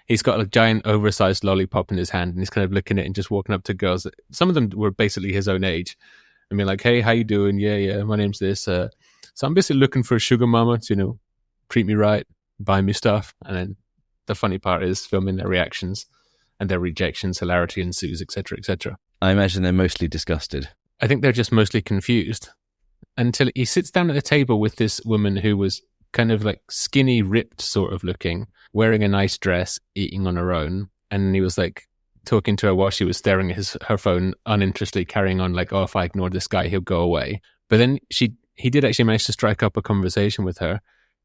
Speaker 2: he's got a giant oversized lollipop in his hand, and he's kind of looking at it and just walking up to girls. Some of them were basically his own age. I mean, like, hey, how you doing? Yeah, my name's this. So I'm basically looking for a sugar mama to, treat me right, buy me stuff. And then the funny part is filming their reactions and their rejections, hilarity ensues, etc., etc.
Speaker 3: I imagine they're mostly disgusted.
Speaker 2: I think they're just mostly confused until he sits down at the table with this woman who was kind of like skinny, ripped sort of looking, wearing a nice dress, eating on her own. And he was like talking to her while she was staring at her phone, uninterestedly carrying on like, oh, if I ignore this guy, he'll go away. But then he did actually manage to strike up a conversation with her.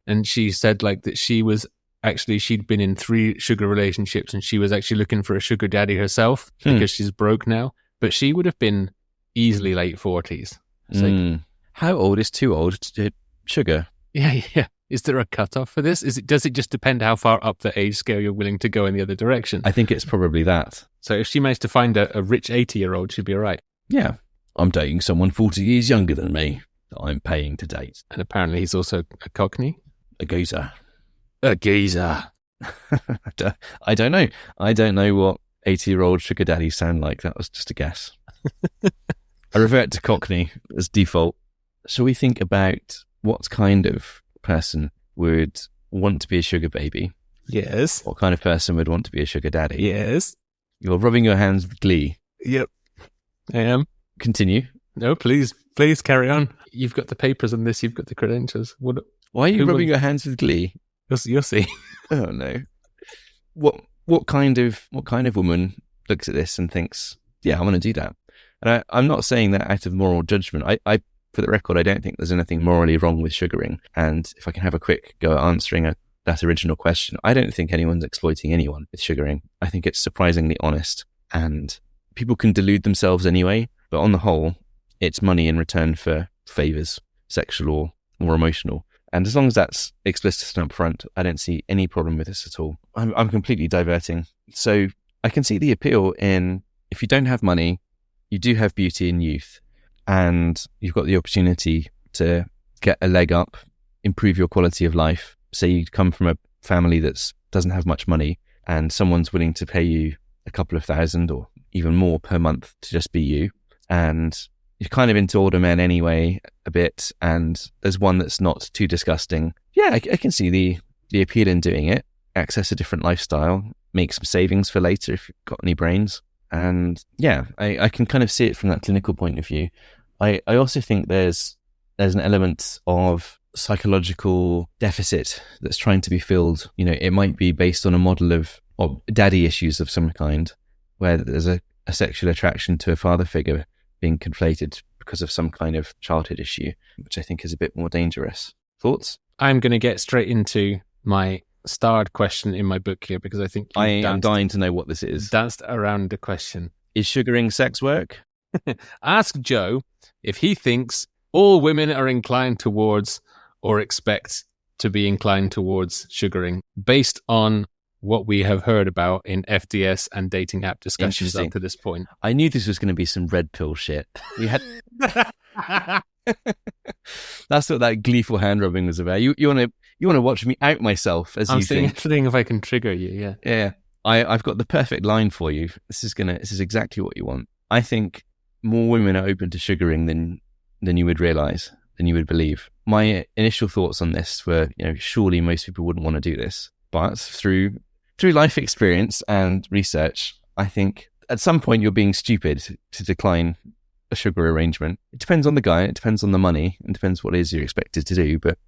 Speaker 2: And she said like that she'd been in 3 sugar relationships, and she was actually looking for a sugar daddy herself because she's broke now. But she would have been easily late 40s. Like,
Speaker 3: how old is too old to sugar?
Speaker 2: Yeah. Is there a cutoff for this? Does it just depend how far up the age scale you're willing to go in the other direction?
Speaker 3: I think it's probably that.
Speaker 2: So if she managed to find a rich 80-year-old, she'd be all right.
Speaker 3: Yeah. I'm dating someone 40 years younger than me that I'm paying to date.
Speaker 2: And apparently he's also a cockney.
Speaker 3: A geezer.
Speaker 2: A geezer.
Speaker 3: I don't know. I don't know what 80-year-old sugar daddies sound like. That was just a guess. I revert to cockney as default. Shall we think about what kind of person would want to be a sugar baby?
Speaker 2: Yes.
Speaker 3: What kind of person would want to be a sugar daddy?
Speaker 2: Yes.
Speaker 3: You're rubbing your hands with glee.
Speaker 2: Yep. I am.
Speaker 3: Continue.
Speaker 2: No, please carry on. You've got the papers on this. You've got the credentials.
Speaker 3: Why are you rubbing your hands with glee?
Speaker 2: You'll see.
Speaker 3: Oh no. What kind of woman looks at this and thinks, yeah, I want to do that? And I'm not saying that out of moral judgment. I for the record, I don't think there's anything morally wrong with sugaring. And if I can have a quick go at answering that original question, I don't think anyone's exploiting anyone with sugaring. I think it's surprisingly honest, and people can delude themselves anyway. But on the whole, it's money in return for favors, sexual or emotional. And as long as that's explicit and upfront, I don't see any problem with this at all. I'm completely diverting. So I can see the appeal in, if you don't have money, you do have beauty and youth, and you've got the opportunity to get a leg up, improve your quality of life. Say you come from a family that doesn't have much money, and someone's willing to pay you a couple of $1,000 or even more per month to just be you. And you're kind of into older men anyway, a bit, and there's one that's not too disgusting. Yeah, I can see the appeal in doing it. Access a different lifestyle, make some savings for later if you've got any brains. And yeah, I can kind of see it from that clinical point of view. I also think there's an element of psychological deficit that's trying to be filled. It might be based on a model of daddy issues of some kind, where there's a sexual attraction to a father figure being conflated because of some kind of childhood issue, which I think is a bit more dangerous. Thoughts?
Speaker 2: I'm going to get straight into my starred question in my book here, because I think
Speaker 3: I am dying to know what this is.
Speaker 2: Danced around the question.
Speaker 3: Is sugaring sex work?
Speaker 2: Ask Joe if he thinks all women are inclined towards or expect to be inclined towards sugaring based on what we have heard about in FDS and dating app discussions up to this point.
Speaker 3: I knew this was going to be some red pill shit. We had... That's what that gleeful hand rubbing was about. You want to watch me out myself, as
Speaker 2: I'm
Speaker 3: you think.
Speaker 2: seeing if I can trigger you. Yeah.
Speaker 3: Yeah. I've got the perfect line for you. This is exactly what you want. I think more women are open to sugaring than you would realize, than you would believe. My initial thoughts on this were, surely most people wouldn't want to do this. But through life experience and research, I think at some point you're being stupid to decline a sugar arrangement. It depends on the guy, it depends on the money, and depends what it is you're expected to do. But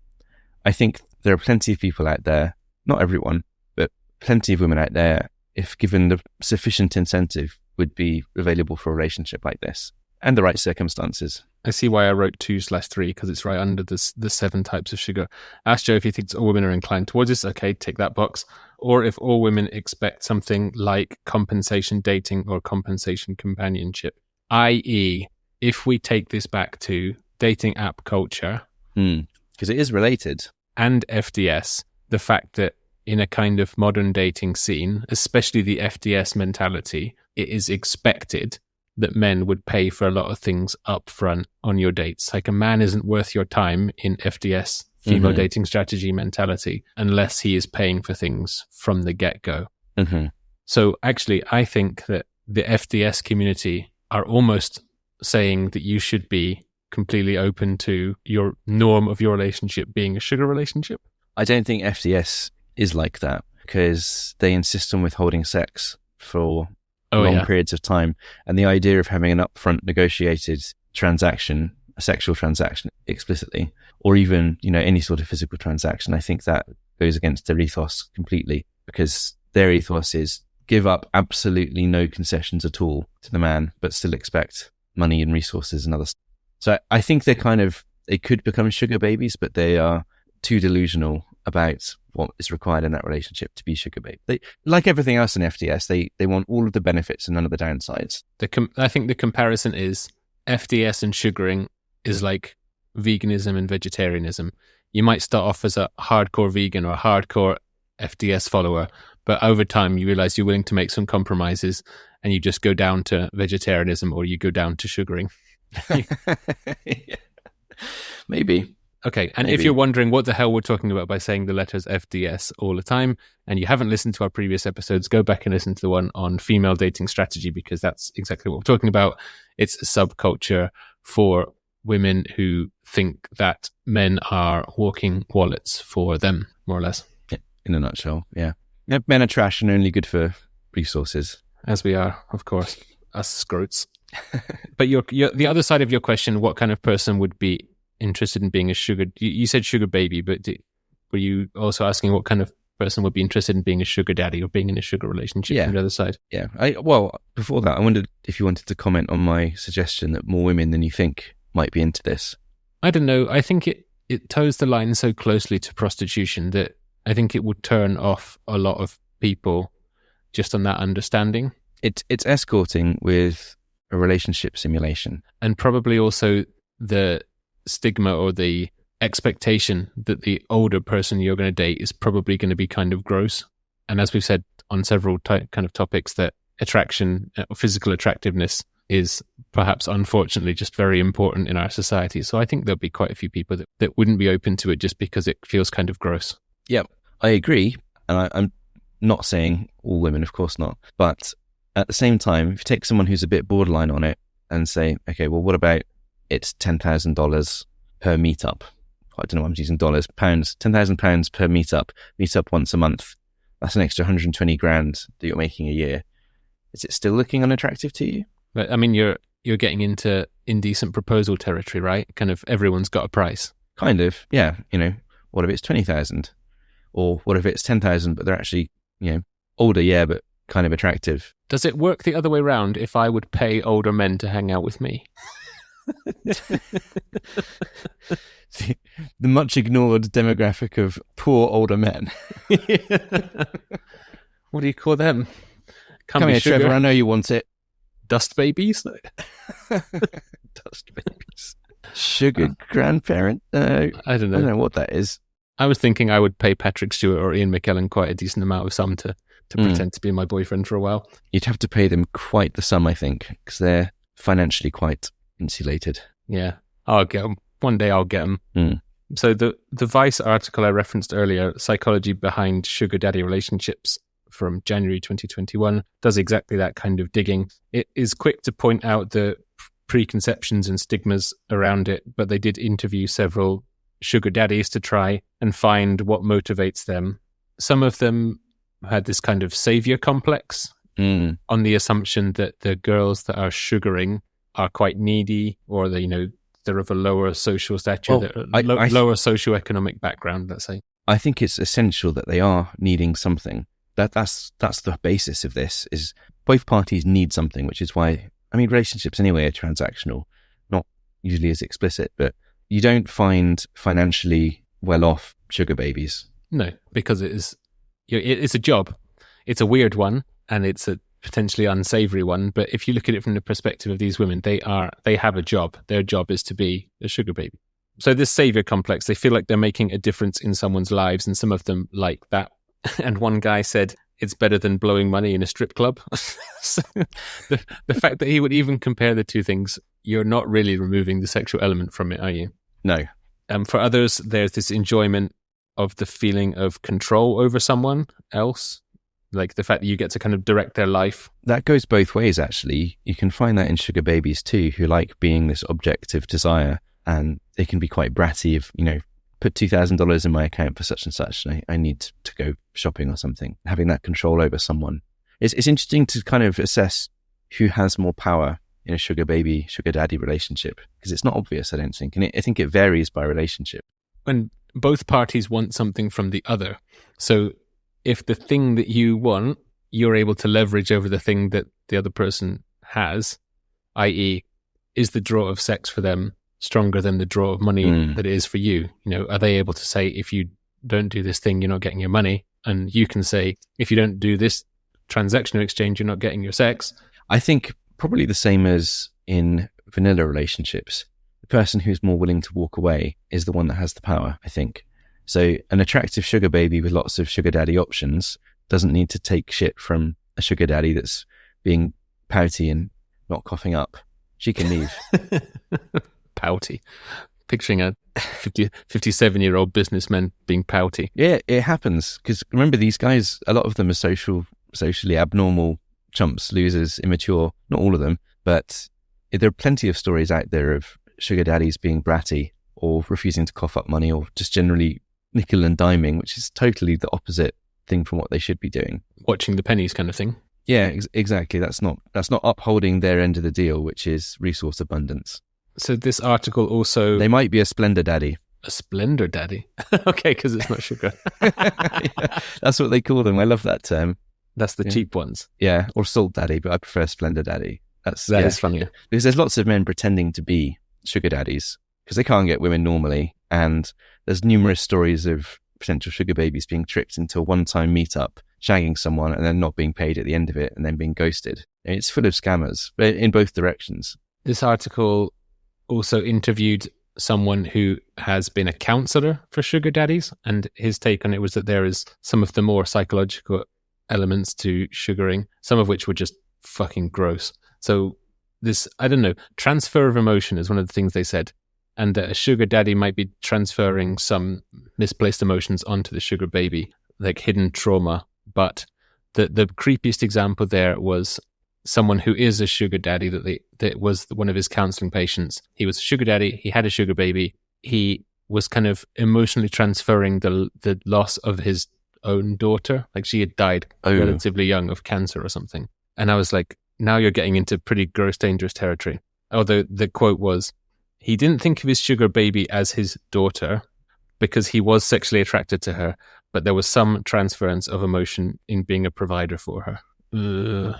Speaker 3: I think there are plenty of people out there, not everyone, but plenty of women out there, if given the sufficient incentive, would be available for a relationship like this and the right circumstances.
Speaker 2: I see why I wrote 2/3 because it's right under the 7 types of sugar. Ask Joe if he thinks all women are inclined towards this. Okay, tick that box. Or if all women expect something like compensation dating or compensation companionship, i.e., if we take this back to dating app culture.
Speaker 3: Because it is related.
Speaker 2: And FDS, the fact that in a kind of modern dating scene, especially the FDS mentality, it is expected that men would pay for a lot of things up front on your dates. Like a man isn't worth your time in FDS, female dating strategy mentality, unless he is paying for things from the get-go. So actually, I think that the FDS community are almost saying that you should be completely open to your norm of your relationship being a sugar relationship.
Speaker 3: I don't think FDS is like that because they insist on withholding sex for long periods of time. And the idea of having an upfront negotiated transaction, a sexual transaction explicitly, or even, any sort of physical transaction, I think that goes against their ethos completely, because their ethos is give up absolutely no concessions at all to the man, but still expect money and resources and other stuff. So I think they could become sugar babies, but they are too delusional about what is required in that relationship to be sugar baby. They, like everything else in FDS, they want all of the benefits and none of the downsides.
Speaker 2: I think the comparison is FDS and sugaring is like veganism and vegetarianism. You might start off as a hardcore vegan or a hardcore FDS follower, but over time you realize you're willing to make some compromises and you just go down to vegetarianism or you go down to sugaring.
Speaker 3: Yeah. Maybe.
Speaker 2: Okay, and if you're wondering what the hell we're talking about by saying the letters FDS all the time, and you haven't listened to our previous episodes, go back and listen to the one on female dating strategy, because that's exactly what we're talking about. It's a subculture for women who think that men are walking wallets for them, more or less.
Speaker 3: Yeah, in a nutshell, yeah. Men are trash and only good for resources.
Speaker 2: As we are, of course, us scrotes. But the other side of your question, what kind of person would be interested in being a sugar... You said sugar baby, but were you also asking what kind of person would be interested in being a sugar daddy or being in a sugar relationship on the other side?
Speaker 3: Yeah. Well, before that, I wondered if you wanted to comment on my suggestion that more women than you think might be into this.
Speaker 2: I don't know. I think it toes the line so closely to prostitution that I think it would turn off a lot of people just on that understanding.
Speaker 3: It's escorting with a relationship simulation.
Speaker 2: And probably also the stigma or the expectation that the older person you're going to date is probably going to be kind of gross. And as we've said on several kind of topics, that attraction, physical attractiveness is perhaps unfortunately just very important in our society. So I think there'll be quite a few people that wouldn't be open to it just because it feels kind of gross.
Speaker 3: Yeah, I agree. And I'm not saying all women, of course not. But at the same time, if you take someone who's a bit borderline on it and say, okay, well, what about it's $10,000 per meetup? I don't know why I'm using dollars, pounds, £10,000 per meetup once a month. That's an extra 120 grand that you're making a year. Is it still looking unattractive to you?
Speaker 2: But I mean, you're getting into indecent proposal territory, right? Kind of everyone's got a price.
Speaker 3: Kind of, yeah. What if it's 20,000? Or what if it's 10,000, but they're actually, older, yeah, but kind of attractive?
Speaker 2: Does it work the other way around if I would pay older men to hang out with me?
Speaker 3: The much ignored demographic of poor older men.
Speaker 2: What do you call them?
Speaker 3: Come here, Trevor, I know you want it.
Speaker 2: Dust babies?
Speaker 3: Dust babies. Sugar grandparent? I don't know what that is.
Speaker 2: I was thinking I would pay Patrick Stewart or Ian McKellen quite a decent amount of sum to pretend to be my boyfriend for a while.
Speaker 3: You'd have to pay them quite the sum, I think, because they're financially quite insulated.
Speaker 2: Yeah. I'll get one day I'll get them.
Speaker 3: Mm.
Speaker 2: So the Vice article I referenced earlier, Psychology Behind Sugar Daddy Relationships, from January 2021, does exactly that kind of digging. It is quick to point out the preconceptions and stigmas around it, but they did interview several sugar daddies to try and find what motivates them. Some of them had this kind of savior complex on the assumption that the girls that are sugaring are quite needy, or they're of a lower social stature, lower socioeconomic background, let's say.
Speaker 3: I think it's essential that they are needing something. That's the basis of this, is both parties need something, which is why, relationships anyway are transactional, not usually as explicit, but you don't find financially well-off sugar babies. No,
Speaker 2: because it's a job. It's a weird one, and it's a potentially unsavory one, but if you look at it from the perspective of these women, they have a job. Their job is to be a sugar baby. So this savior complex, they feel like they're making a difference in someone's lives, and some of them like that. And one guy said, it's better than blowing money in a strip club. So the fact that he would even compare the two things, you're not really removing the sexual element from it, are you?
Speaker 3: No.
Speaker 2: For others, there's this enjoyment of the feeling of control over someone else, like the fact that you get to kind of direct their life.
Speaker 3: That goes both ways, actually. You can find that in sugar babies too, who like being this object of desire, and they can be quite bratty of, put $2,000 in my account for such and such, and I need to go shopping or something. Having that control over someone. It's interesting to kind of assess who has more power in a sugar baby, sugar daddy relationship, because it's not obvious, I don't think. And I think it varies by relationship.
Speaker 2: When both parties want something from the other. So if the thing that you want, you're able to leverage over the thing that the other person has, i.e., is the draw of sex for them stronger than the draw of money that it is for you? Are they able to say, if you don't do this thing, you're not getting your money? And you can say, if you don't do this transactional exchange, you're not getting your sex.
Speaker 3: I think probably the same as in vanilla relationships. The person who's more willing to walk away is the one that has the power, I think. So an attractive sugar baby with lots of sugar daddy options doesn't need to take shit from a sugar daddy that's being pouty and not coughing up. She can leave.
Speaker 2: Pouty. Picturing a 57-year-old businessman being pouty.
Speaker 3: Yeah, it happens. Because remember, these guys, a lot of them are socially abnormal chumps, losers, immature. Not all of them, but there are plenty of stories out there of sugar daddies being bratty or refusing to cough up money, or just generally nickel and diming, which is totally the opposite thing from what they should be doing.
Speaker 2: Watching the pennies kind of thing.
Speaker 3: Yeah, exactly. That's not upholding their end of the deal, which is resource abundance.
Speaker 2: So this article also...
Speaker 3: They might be a Splendor daddy.
Speaker 2: A Splendor daddy? Okay, because it's not sugar.
Speaker 3: Yeah, that's what they call them. I love that term.
Speaker 2: That's the cheap ones.
Speaker 3: Yeah, or Salt daddy, but I prefer Splendor daddy. That
Speaker 2: is funnier.
Speaker 3: Because there's lots of men pretending to be sugar daddies because they can't get women normally. And there's numerous stories of potential sugar babies being tricked into a one-time meetup, shagging someone and then not being paid at the end of it and then being ghosted. It's full of scammers in both directions.
Speaker 2: This article also interviewed someone who has been a counselor for sugar daddies, and his take on it was that there is some of the more psychological elements to sugaring, some of which were just fucking gross. So this, transfer of emotion is one of the things they said, and that a sugar daddy might be transferring some misplaced emotions onto the sugar baby, like hidden trauma. But the creepiest example there was someone who is a sugar daddy that was one of his counseling patients. He was a sugar daddy. He had a sugar baby. He was kind of emotionally transferring the loss of his own daughter. Like she had died relatively young of cancer or something. And I was like, now you're getting into pretty gross, dangerous territory. Although the quote was, he didn't think of his sugar baby as his daughter because he was sexually attracted to her, but there was some transference of emotion in being a provider for her.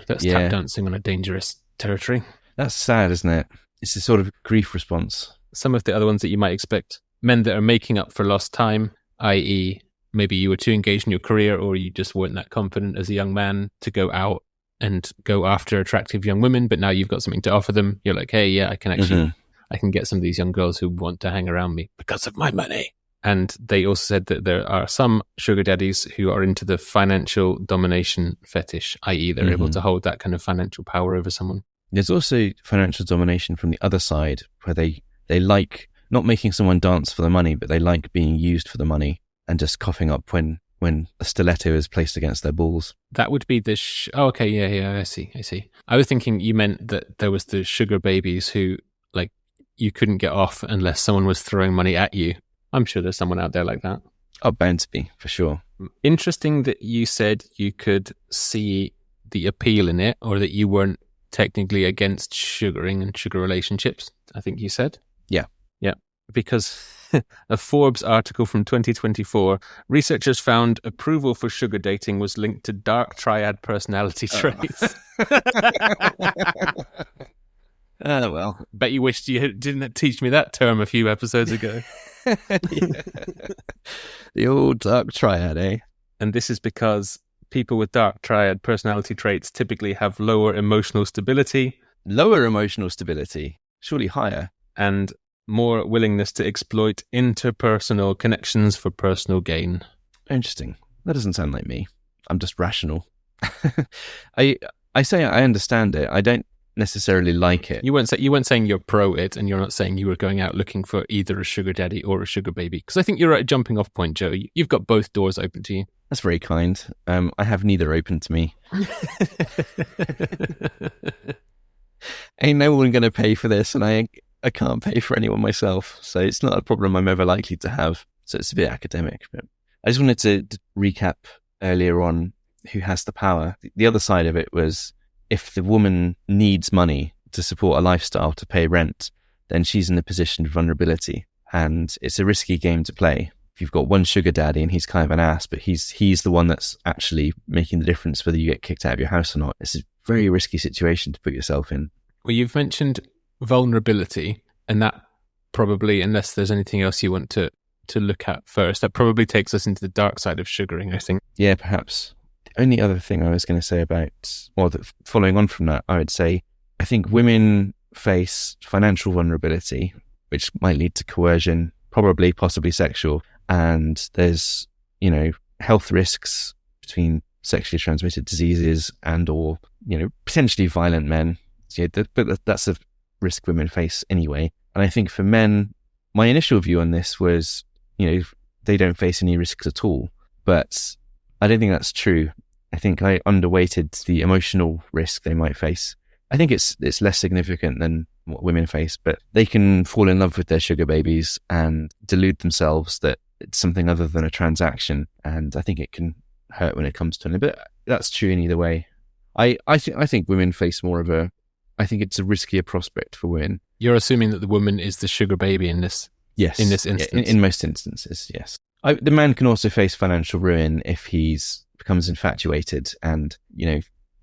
Speaker 2: That's tap dancing on a dangerous territory.
Speaker 3: That's sad, isn't it? It's a sort of grief response.
Speaker 2: Some of the other ones that you might expect. Men that are making up for lost time, i.e. maybe you were too engaged in your career or you just weren't that confident as a young man to go out and go after attractive young women, but now you've got something to offer them. You're like, hey, yeah, I can actually, I can get some of these young girls who want to hang around me because of my money. And they also said that there are some sugar daddies who are into the financial domination fetish, i.e. they're able to hold that kind of financial power over someone.
Speaker 3: There's also financial domination from the other side, where they like not making someone dance for the money, but they like being used for the money and just coughing up when a stiletto is placed against their balls.
Speaker 2: That would be the... oh, okay, yeah, I see. I was thinking you meant that there was the sugar babies who, like, you couldn't get off unless someone was throwing money at you. I'm sure there's someone out there like that.
Speaker 3: Oh, bound to be, for sure.
Speaker 2: Interesting that you said you could see the appeal in it, or that you weren't technically against sugaring and sugar relationships, I think you said.
Speaker 3: Yeah.
Speaker 2: Because a Forbes article from 2024, researchers found approval for sugar dating was linked to dark triad personality traits.
Speaker 3: Well.
Speaker 2: Bet you wished you didn't teach me that term a few episodes ago.
Speaker 3: The old dark triad, eh?
Speaker 2: And this is because people with dark triad personality traits typically have lower emotional stability.
Speaker 3: Lower emotional stability? Surely higher.
Speaker 2: And more willingness to exploit interpersonal connections for personal gain.
Speaker 3: Interesting. That doesn't sound like me. I'm just rational. I say I understand it. I don't necessarily like it.
Speaker 2: You weren't saying you're pro it, and you're not saying you were going out looking for either a sugar daddy or a sugar baby. Because I think you're at a jumping off point, Joe. You've got both doors open to you.
Speaker 3: That's very kind. I have neither open to me. Ain't no one going to pay for this, and I can't pay for anyone myself, so it's not a problem I'm ever likely to have. So it's a bit academic. But I just wanted to recap earlier on who has the power. The other side of it was, if the woman needs money to support a lifestyle, to pay rent, then she's in a position of vulnerability, and it's a risky game to play. If you've got one sugar daddy and he's kind of an ass, but he's the one that's actually making the difference whether you get kicked out of your house or not. It's a very risky situation to put yourself in.
Speaker 2: Well, you've mentioned vulnerability, and that probably, unless there's anything else you want to look at first, that probably takes us into the dark side of sugaring, I think.
Speaker 3: Yeah, perhaps. The only other thing I was going to say about, or following on from that, I would say, I think women face financial vulnerability, which might lead to coercion, probably, possibly sexual. And there's, health risks between sexually transmitted diseases and or, potentially violent men. Yeah, but that's a risk women face anyway. And I think for men, my initial view on this was, they don't face any risks at all. But I don't think that's true. I think I underweighted the emotional risk they might face. I think it's less significant than what women face, but they can fall in love with their sugar babies and delude themselves that it's something other than a transaction. And I think it can hurt when it comes to it. But that's true in either way. I think women face more of I think it's a riskier prospect for women.
Speaker 2: You're assuming that the woman is the sugar baby in this.
Speaker 3: Yes.
Speaker 2: In this instance.
Speaker 3: In most instances, yes. The man can also face financial ruin if he's becomes infatuated and,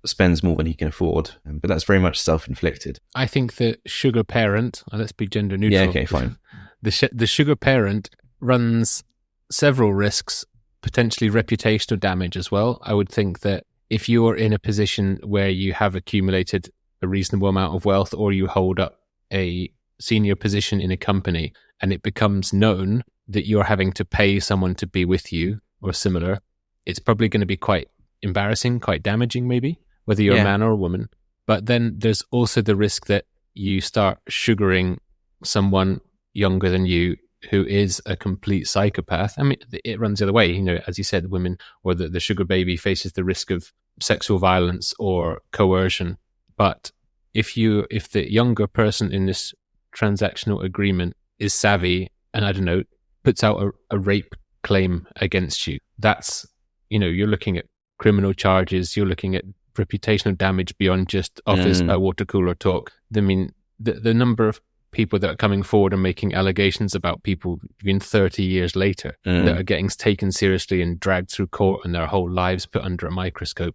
Speaker 3: spends more than he can afford. But that's very much self-inflicted.
Speaker 2: I think the sugar parent, let's be gender neutral.
Speaker 3: Yeah, okay, fine.
Speaker 2: The sugar parent runs several risks, potentially reputational damage as well. I would think that if you're in a position where you have accumulated a reasonable amount of wealth, or you hold up a senior position in a company and it becomes known that you're having to pay someone to be with you or similar, it's probably going to be quite embarrassing, quite damaging maybe, whether you're a man or a woman. But then there's also the risk that you start sugaring someone younger than you who is a complete psychopath. I mean, it runs the other way. As you said, women or the sugar baby faces the risk of sexual violence or coercion. But if the younger person in this transactional agreement is savvy and, I don't know, puts out a rape claim against you, that's, you're looking at criminal charges, you're looking at reputational damage beyond just office water cooler talk. I mean, the number of people that are coming forward and making allegations about people even 30 years later that are getting taken seriously and dragged through court and their whole lives put under a microscope,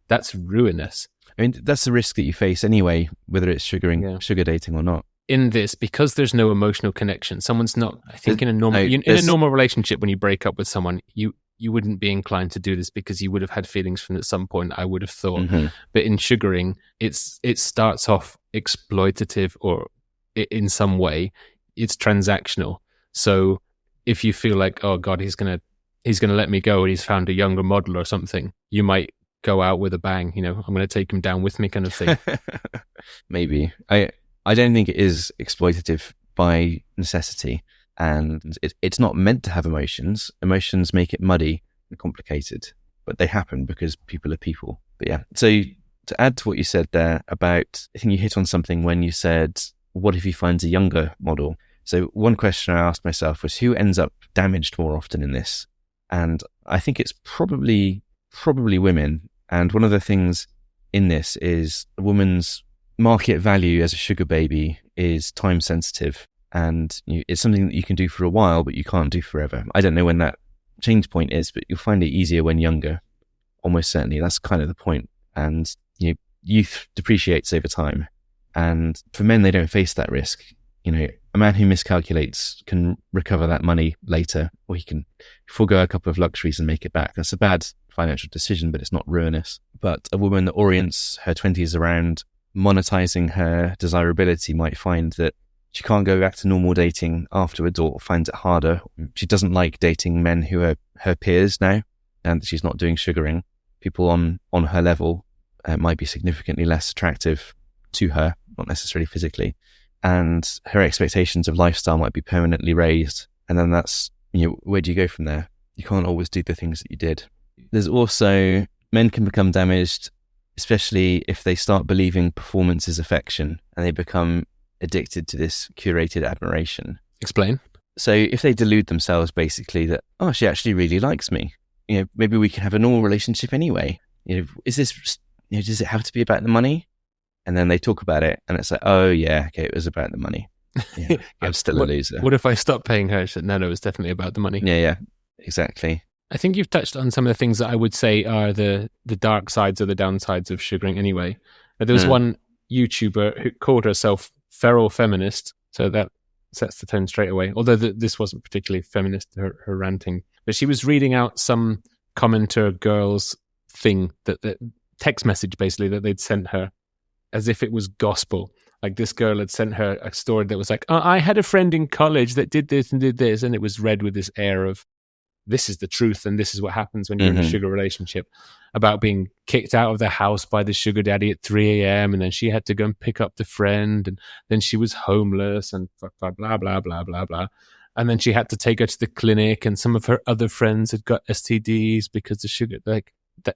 Speaker 2: that's ruinous.
Speaker 3: I mean, that's the risk that you face anyway, whether it's sugar dating or not.
Speaker 2: In this, because there's no emotional connection, someo's not, I think in a normal relationship, when you break up with someone, you wouldn't be inclined to do this because you would have had feelings from at some point, I would have thought. Mm-hmm. But in sugaring, it starts off exploitative, or in some way, it's transactional. So if you feel like, oh God, he's gonna let me go and he's found a younger model or something, you might go out with a bang, I'm going to take him down with me kind of thing.
Speaker 3: Maybe. I don't think it is exploitative by necessity, and it's not meant to have emotions. Emotions make it muddy and complicated, but they happen because people are people. But yeah, so to add to what you said there about, I think you hit on something when you said, what if he finds a younger model? So one question I asked myself was, who ends up damaged more often in this? And I think it's probably women. And one of the things in this is a woman's market value as a sugar baby is time sensitive. And it's something that you can do for a while, but you can't do forever. I don't know when that change point is, but you'll find it easier when younger. Almost certainly. That's kind of the point. And youth depreciates over time. And for men, they don't face that risk. A man who miscalculates can recover that money later, or he can forego a couple of luxuries and make it back. That's a bad financial decision, but it's not ruinous. But a woman that orients her 20s around monetizing her desirability might find that she can't go back to normal dating afterwards, or finds it harder. She doesn't like dating men who are her peers now, and she's not doing sugaring. People on her level might be significantly less attractive to her, not necessarily physically. And her expectations of lifestyle might be permanently raised. And then that's, where do you go from there? You can't always do the things that you did. There's also, men can become damaged, especially if they start believing performance is affection and they become addicted to this curated admiration.
Speaker 2: Explain.
Speaker 3: So if they delude themselves basically that, oh, she actually really likes me. Maybe we can have a normal relationship anyway. Is this, does it have to be about the money? And then they talk about it and it's like, oh yeah, okay, it was about the money. Yeah, I'm still a loser.
Speaker 2: What if I stopped paying her? She said, no, it's definitely about the money.
Speaker 3: Yeah, exactly.
Speaker 2: I think you've touched on some of the things that I would say are the dark sides or the downsides of sugaring anyway. There was one YouTuber who called herself Feral Feminist, so that sets the tone straight away. Although this wasn't particularly feminist, her ranting. But she was reading out some commenter girl's thing, that text message basically that they'd sent her, as if it was gospel. Like this girl had sent her a story that was like, oh, I had a friend in college that did this and did this. And it was read with this air of, this is the truth and this is what happens when you're in a sugar relationship, about being kicked out of the house by the sugar daddy at 3 a.m. And then she had to go and pick up the friend. And then she was homeless and blah, blah, blah, blah, blah, blah. And then she had to take her to the clinic and some of her other friends had got STDs because the sugar,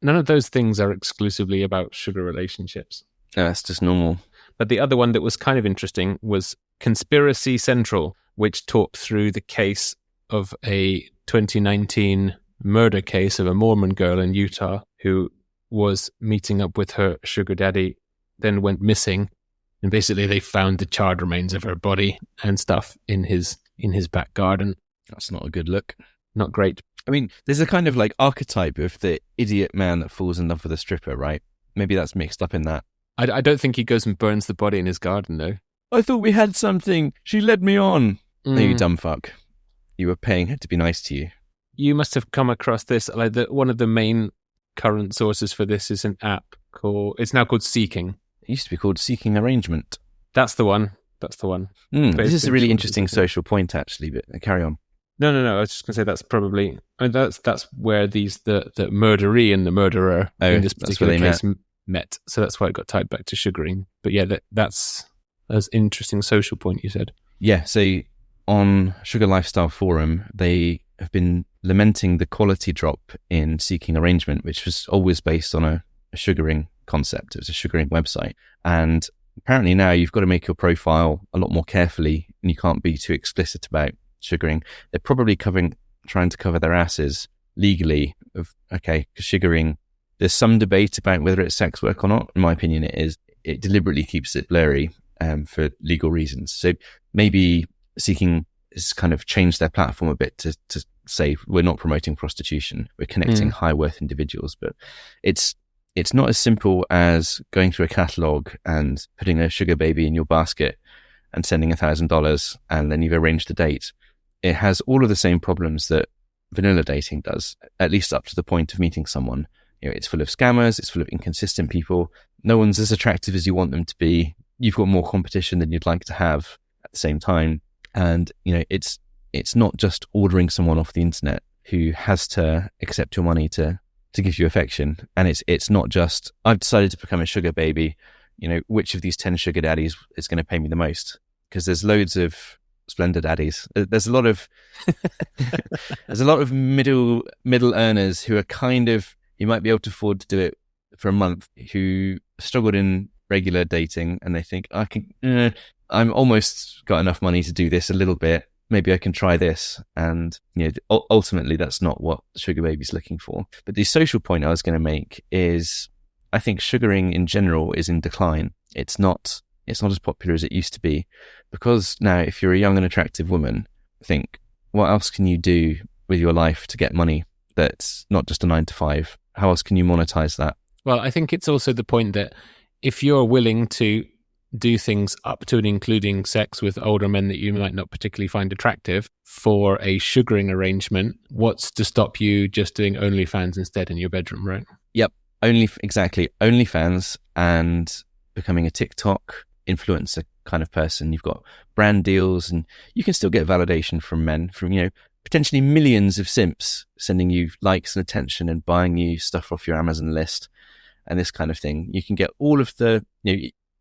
Speaker 2: none of those things are exclusively about sugar relationships.
Speaker 3: No, that's just normal.
Speaker 2: But the other one that was kind of interesting was Conspiracy Central, which talked through the case of a 2019 murder case of a Mormon girl in Utah who was meeting up with her sugar daddy, then went missing. And basically they found the charred remains of her body and stuff in his back garden.
Speaker 3: That's not a good look.
Speaker 2: Not great.
Speaker 3: I mean, there's a kind of like archetype of the idiot man that falls in love with a stripper, right? Maybe that's mixed up in that.
Speaker 2: I don't think he goes and burns the body in his garden, though.
Speaker 3: I thought we had something. She led me on. No, you dumb fuck. You were paying her to be nice to you.
Speaker 2: You must have come across this. One of the main current sources for this is an app it's now called Seeking.
Speaker 3: It used to be called Seeking Arrangement.
Speaker 2: That's the one.
Speaker 3: This is a really interesting social point, actually, but carry on.
Speaker 2: No. I was just going to say that's probably... that's where the murderee and the murderer in this particular case met. So that's why it got tied back to sugaring. But yeah, that's an interesting social point you said.
Speaker 3: Yeah, so on Sugar Lifestyle Forum, they have been lamenting the quality drop in Seeking Arrangement, which was always based on a sugaring concept. It was a sugaring website. And apparently now you've got to make your profile a lot more carefully and you can't be too explicit about sugaring. They're probably trying to cover their asses legally of, okay, because sugaring, there's some debate about whether it's sex work or not. In my opinion, it is. It deliberately keeps it blurry for legal reasons. So maybe Seeking has kind of changed their platform a bit to say we're not promoting prostitution, we're connecting high worth individuals. But it's not as simple as going through a catalogue and putting a sugar baby in your basket and sending $1,000 and then you've arranged a date. It has all of the same problems that vanilla dating does, at least up to the point of meeting someone. It's full of scammers, it's full of inconsistent people. No one's as attractive as you want them to be. You've got more competition than you'd like to have at the same time. And, it's not just ordering someone off the internet who has to accept your money to give you affection. And it's not just, I've decided to become a sugar baby. Which of these 10 sugar daddies is going to pay me the most? Because there's loads of Splendor Daddies. There's a lot of middle earners who are kind of, you might be able to afford to do it for a month, who struggled in regular dating, and they think, I'm almost got enough money to do this a little bit. Maybe I can try this. And ultimately, that's not what Sugar Baby's looking for. But the social point I was going to make is, I think sugaring in general is in decline. It's not as popular as it used to be, because now if you're a young and attractive woman, think, what else can you do with your life to get money that's not just a 9 to 5? How else can you monetize that?
Speaker 2: Well, I think it's also the point that if you're willing to do things up to and including sex with older men that you might not particularly find attractive for a sugaring arrangement, what's to stop you just doing OnlyFans instead in your bedroom, right?
Speaker 3: Yep, exactly. OnlyFans and becoming a TikTok influencer kind of person. You've got brand deals, and you can still get validation from men, from, potentially millions of simps sending you likes and attention and buying you stuff off your Amazon list and this kind of thing. You can get all of the,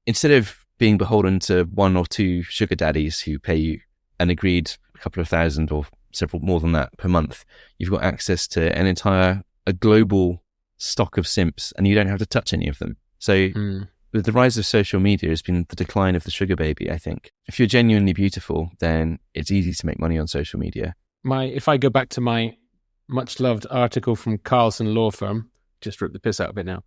Speaker 3: instead of being beholden to 1 or 2 sugar daddies who pay you an agreed couple of thousand or several more than that per month, you've got access to a global stock of simps, and you don't have to touch any of them. So with the rise of social media has been the decline of the sugar baby, I think. If you're genuinely beautiful, then it's easy to make money on social media.
Speaker 2: If I go back to my much loved article from Carlson Law Firm, just ripped the piss out of it now,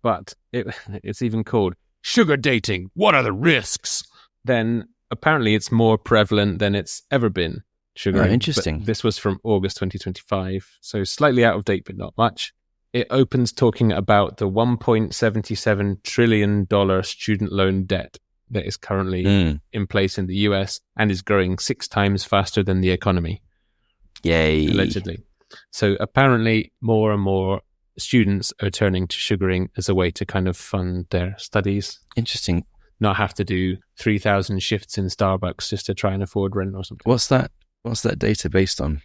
Speaker 2: but it's even called Sugar Dating, What Are the Risks? Then apparently it's more prevalent than it's ever been. Sugar.
Speaker 3: Oh, interesting.
Speaker 2: But this was from August 2025, so slightly out of date, but not much. It opens talking about the $1.77 trillion student loan debt that is currently in place in the US and is growing 6 times faster than the economy.
Speaker 3: Yay.
Speaker 2: Allegedly. So apparently more and more students are turning to sugaring as a way to kind of fund their studies.
Speaker 3: Interesting.
Speaker 2: Not have to do 3,000 shifts in Starbucks just to try and afford rent or something.
Speaker 3: What's that data based on?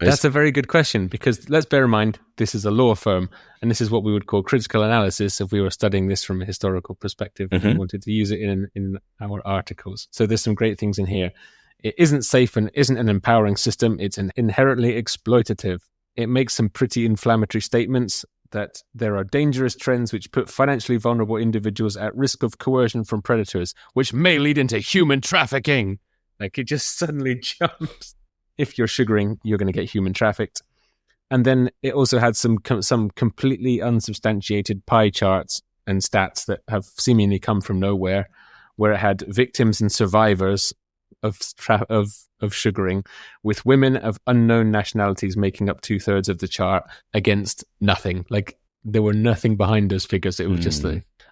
Speaker 2: That's a very good question, because let's bear in mind, this is a law firm, and this is what we would call critical analysis if we were studying this from a historical perspective and we wanted to use it in our articles. So there's some great things in here. It isn't safe and isn't an empowering system. It's inherently exploitative. It makes some pretty inflammatory statements that there are dangerous trends which put financially vulnerable individuals at risk of coercion from predators, which may lead into human trafficking. Like, it just suddenly jumps. If you're sugaring, you're going to get human trafficked. And then it also had some completely unsubstantiated pie charts and stats that have seemingly come from nowhere, where it had victims and survivors of sugaring, with women of unknown nationalities making up 2/3 of the chart against nothing. Like, there were nothing behind those figures. It was just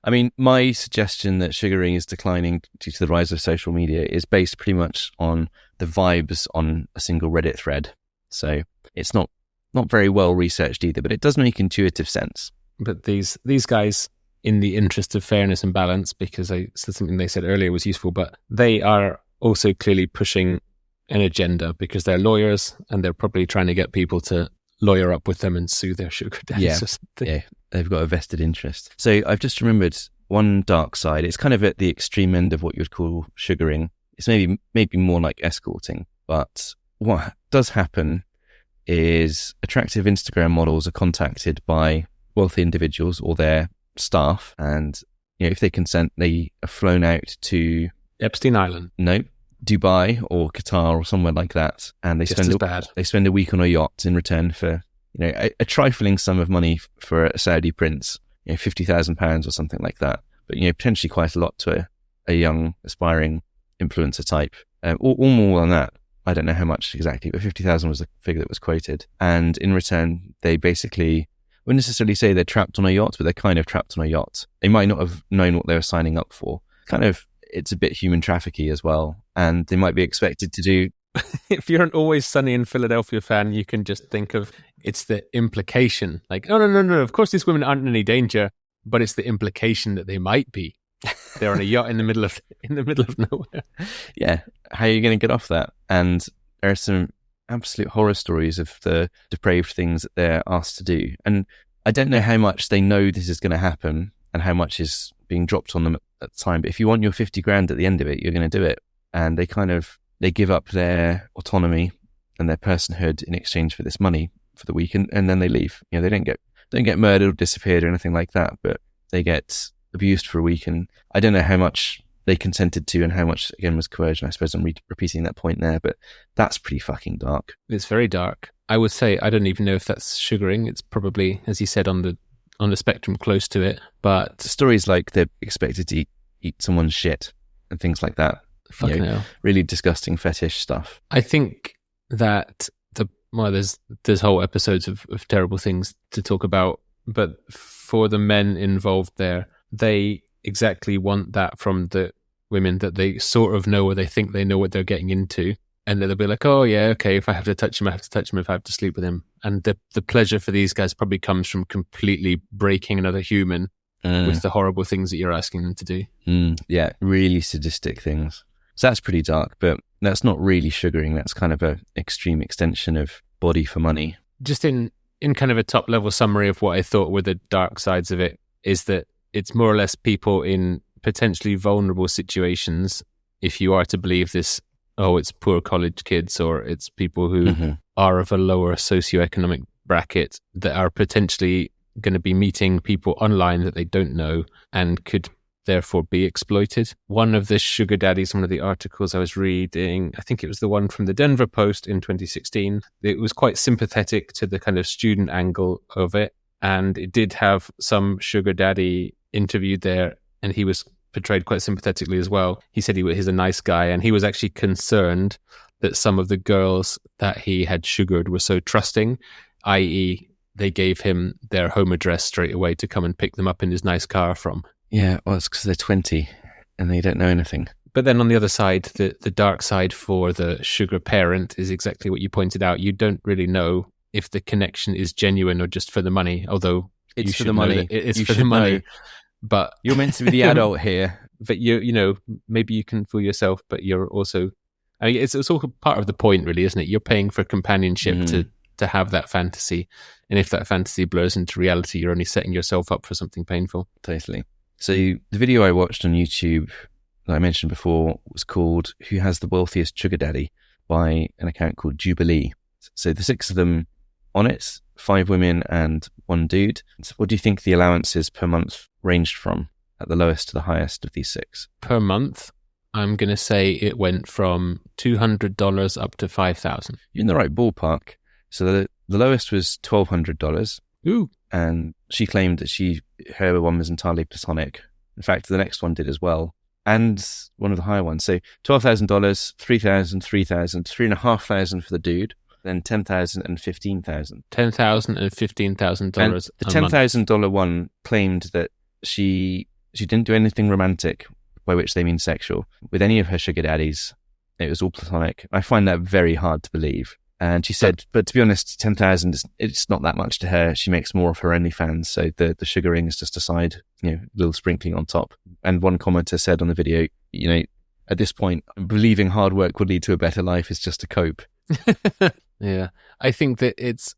Speaker 3: I mean, my suggestion that sugaring is declining due to the rise of social media is based pretty much on the vibes on a single Reddit thread. So it's not very well researched either, but it does make intuitive sense.
Speaker 2: But these guys, in the interest of fairness and balance, because something they said earlier was useful, but they are also clearly pushing an agenda because they're lawyers and they're probably trying to get people to lawyer up with them and sue their sugar daddies or something.
Speaker 3: Yeah, they've got a vested interest. So I've just remembered one dark side. It's kind of at the extreme end of what you would call sugaring. It's maybe more like escorting. But what does happen is attractive Instagram models are contacted by wealthy individuals or their staff, and if they consent, they are flown out to
Speaker 2: Epstein Island.
Speaker 3: No, Dubai or Qatar or somewhere like that, and they spend a week on a yacht in return for a trifling sum of money for a Saudi prince, £50,000 or something like that, but potentially quite a lot to a young aspiring influencer type, or more than that. I don't know how much exactly, but 50,000 was the figure that was quoted. And in return, they basically wouldn't necessarily say they're trapped on a yacht, but they're kind of trapped on a yacht. They might not have known what they were signing up for. It's a bit human trafficking as well, and they might be expected to do.
Speaker 2: If you're an Always Sunny in Philadelphia fan, you can just think of it's the implication. Like, no. Of course, these women aren't in any danger, but it's the implication that they might be. They're on a yacht in the middle of nowhere.
Speaker 3: Yeah, how are you going to get off that? And there are some absolute horror stories of the depraved things that they're asked to do. And I don't know how much they know this is going to happen and how much is being dropped on them at the time. But if you want your 50 grand at the end of it, you're going to do it. And they kind of they give up their autonomy and their personhood in exchange for this money for the week, and then they leave. You know, they don't get murdered or disappeared or anything like that, but they get abused for a week. And I don't know how much they consented to and how much, again, was coercion. I suppose I'm repeating that point there, but that's pretty fucking dark.
Speaker 2: It's very dark. I would say I don't even know if that's sugaring. It's probably, as you said, on the spectrum close to it. But
Speaker 3: stories like they're expected to eat someone's shit and things like that.
Speaker 2: Fucking hell.
Speaker 3: Really disgusting fetish stuff.
Speaker 2: I think that there's whole episodes of terrible things to talk about, but for the men involved there, they exactly want that from the women, that they sort of know, or they think they know what they're getting into, and they'll be like, oh yeah, okay, if I have to touch him, I have to touch him. If I have to sleep with him. And the pleasure for these guys probably comes from completely breaking another human with the horrible things that you're asking them to do.
Speaker 3: Yeah, really sadistic things. So that's pretty dark, but that's not really sugaring. That's kind of an extreme extension of body for money.
Speaker 2: Just in kind of a top level summary of what I thought were the dark sides of it, is that it's more or less people in potentially vulnerable situations, if you are to believe this, it's poor college kids, or it's people who are of a lower socioeconomic bracket that are potentially going to be meeting people online that they don't know and could therefore be exploited. One of the sugar daddies, one of the articles I was reading, I think it was the one from the Denver Post in 2016, it was quite sympathetic to the kind of student angle of it, and it did have some sugar daddy interviewed there, and he was portrayed quite sympathetically as well. He said he's a nice guy, and he was actually concerned that some of the girls that he had sugared were so trusting, i.e. they gave him their home address straight away to come and pick them up in his nice car from.
Speaker 3: Yeah, well, it's because they're 20 and they don't know anything.
Speaker 2: But then on the other side, the dark side for the sugar parent is exactly what you pointed out. You don't really know if the connection is genuine or just for the money, although
Speaker 3: it's for the money.
Speaker 2: It's for the money. Know. But
Speaker 3: you're meant to be the adult here.
Speaker 2: But you know, maybe you can fool yourself, but you're also, I mean, it's all part of the point, really, isn't it? You're paying for companionship to have that fantasy. And if that fantasy blurs into reality, you're only setting yourself up for something painful.
Speaker 3: Totally. So the video I watched on YouTube that I mentioned before was called Who Has the Wealthiest Sugar Daddy by an account called Jubilee. So the 6 of them on it, 5 women and 1 dude. So what do you think the allowances per month ranged from at the lowest to the highest of these 6?
Speaker 2: Per month, I'm going to say it went from $200 up to $5,000.
Speaker 3: You're in the right ballpark. So the lowest was $1,200.
Speaker 2: Ooh. And
Speaker 3: she claimed that her one was entirely platonic. In fact, the next one did as well. And one of the higher ones. So $12,000, $3,000, $3,000, $3,500 for the dude, then $10,000 and $15,000.
Speaker 2: $10,000 and $15,000.
Speaker 3: The $10,000 one claimed that she didn't do anything romantic, by which they mean sexual, with any of her sugar daddies. It was all platonic. I find that very hard to believe. And she said, but to be honest, 10,000, it's not that much to her. She makes more of her OnlyFans. So the sugaring is just a side, little sprinkling on top. And one commenter said on the video, at this point, believing hard work would lead to a better life is just to cope.
Speaker 2: Yeah. I think that it's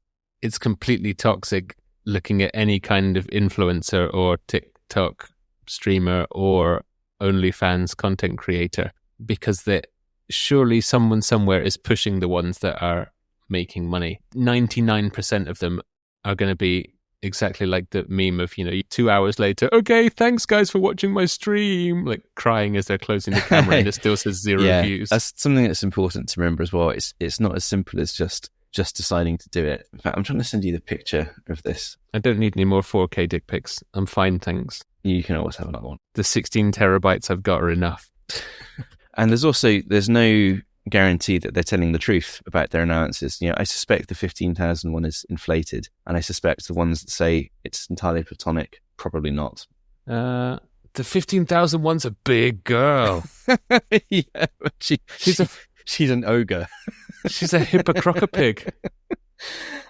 Speaker 2: completely toxic looking at any kind of influencer or TikTok streamer or OnlyFans content creator, because surely someone somewhere is pushing the ones that are making money. 99% of them are going to be exactly like the meme of, 2 hours later, okay, thanks guys for watching my stream, like crying as they're closing the camera and it still says 0 views.
Speaker 3: That's something that's important to remember as well. It's not as simple as just deciding to do it. In fact, I'm trying to send you the picture of this.
Speaker 2: I don't need any more 4K dick pics. I'm fine, thanks.
Speaker 3: You can always have another one.
Speaker 2: The 16 terabytes I've got are enough.
Speaker 3: And there's no guarantee that they're telling the truth about their allowances. I suspect the 15,000 one is inflated, and I suspect the ones that say it's entirely platonic, probably not.
Speaker 2: The 15,000 one's a big girl.
Speaker 3: Yeah, she's an ogre.
Speaker 2: She's a hippocroca pig.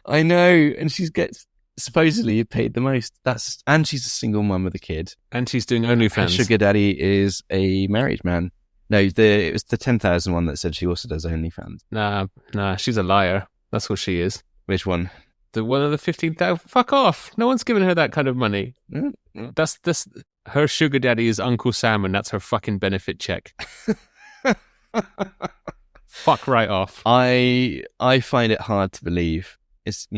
Speaker 3: I know, and she gets supposedly paid the most. And she's a single mum with a kid,
Speaker 2: and she's doing OnlyFans.
Speaker 3: Her sugar daddy is a married man. No, it was the 10,000 one that said she also does OnlyFans.
Speaker 2: Nah, she's a liar. That's what she is.
Speaker 3: Which one?
Speaker 2: The one of the 15,000. Fuck off! No one's giving her that kind of money.
Speaker 3: Mm-hmm.
Speaker 2: That's this. Her sugar daddy is Uncle Sam, and that's her fucking benefit check. Fuck right off.
Speaker 3: I find it hard to believe. It's,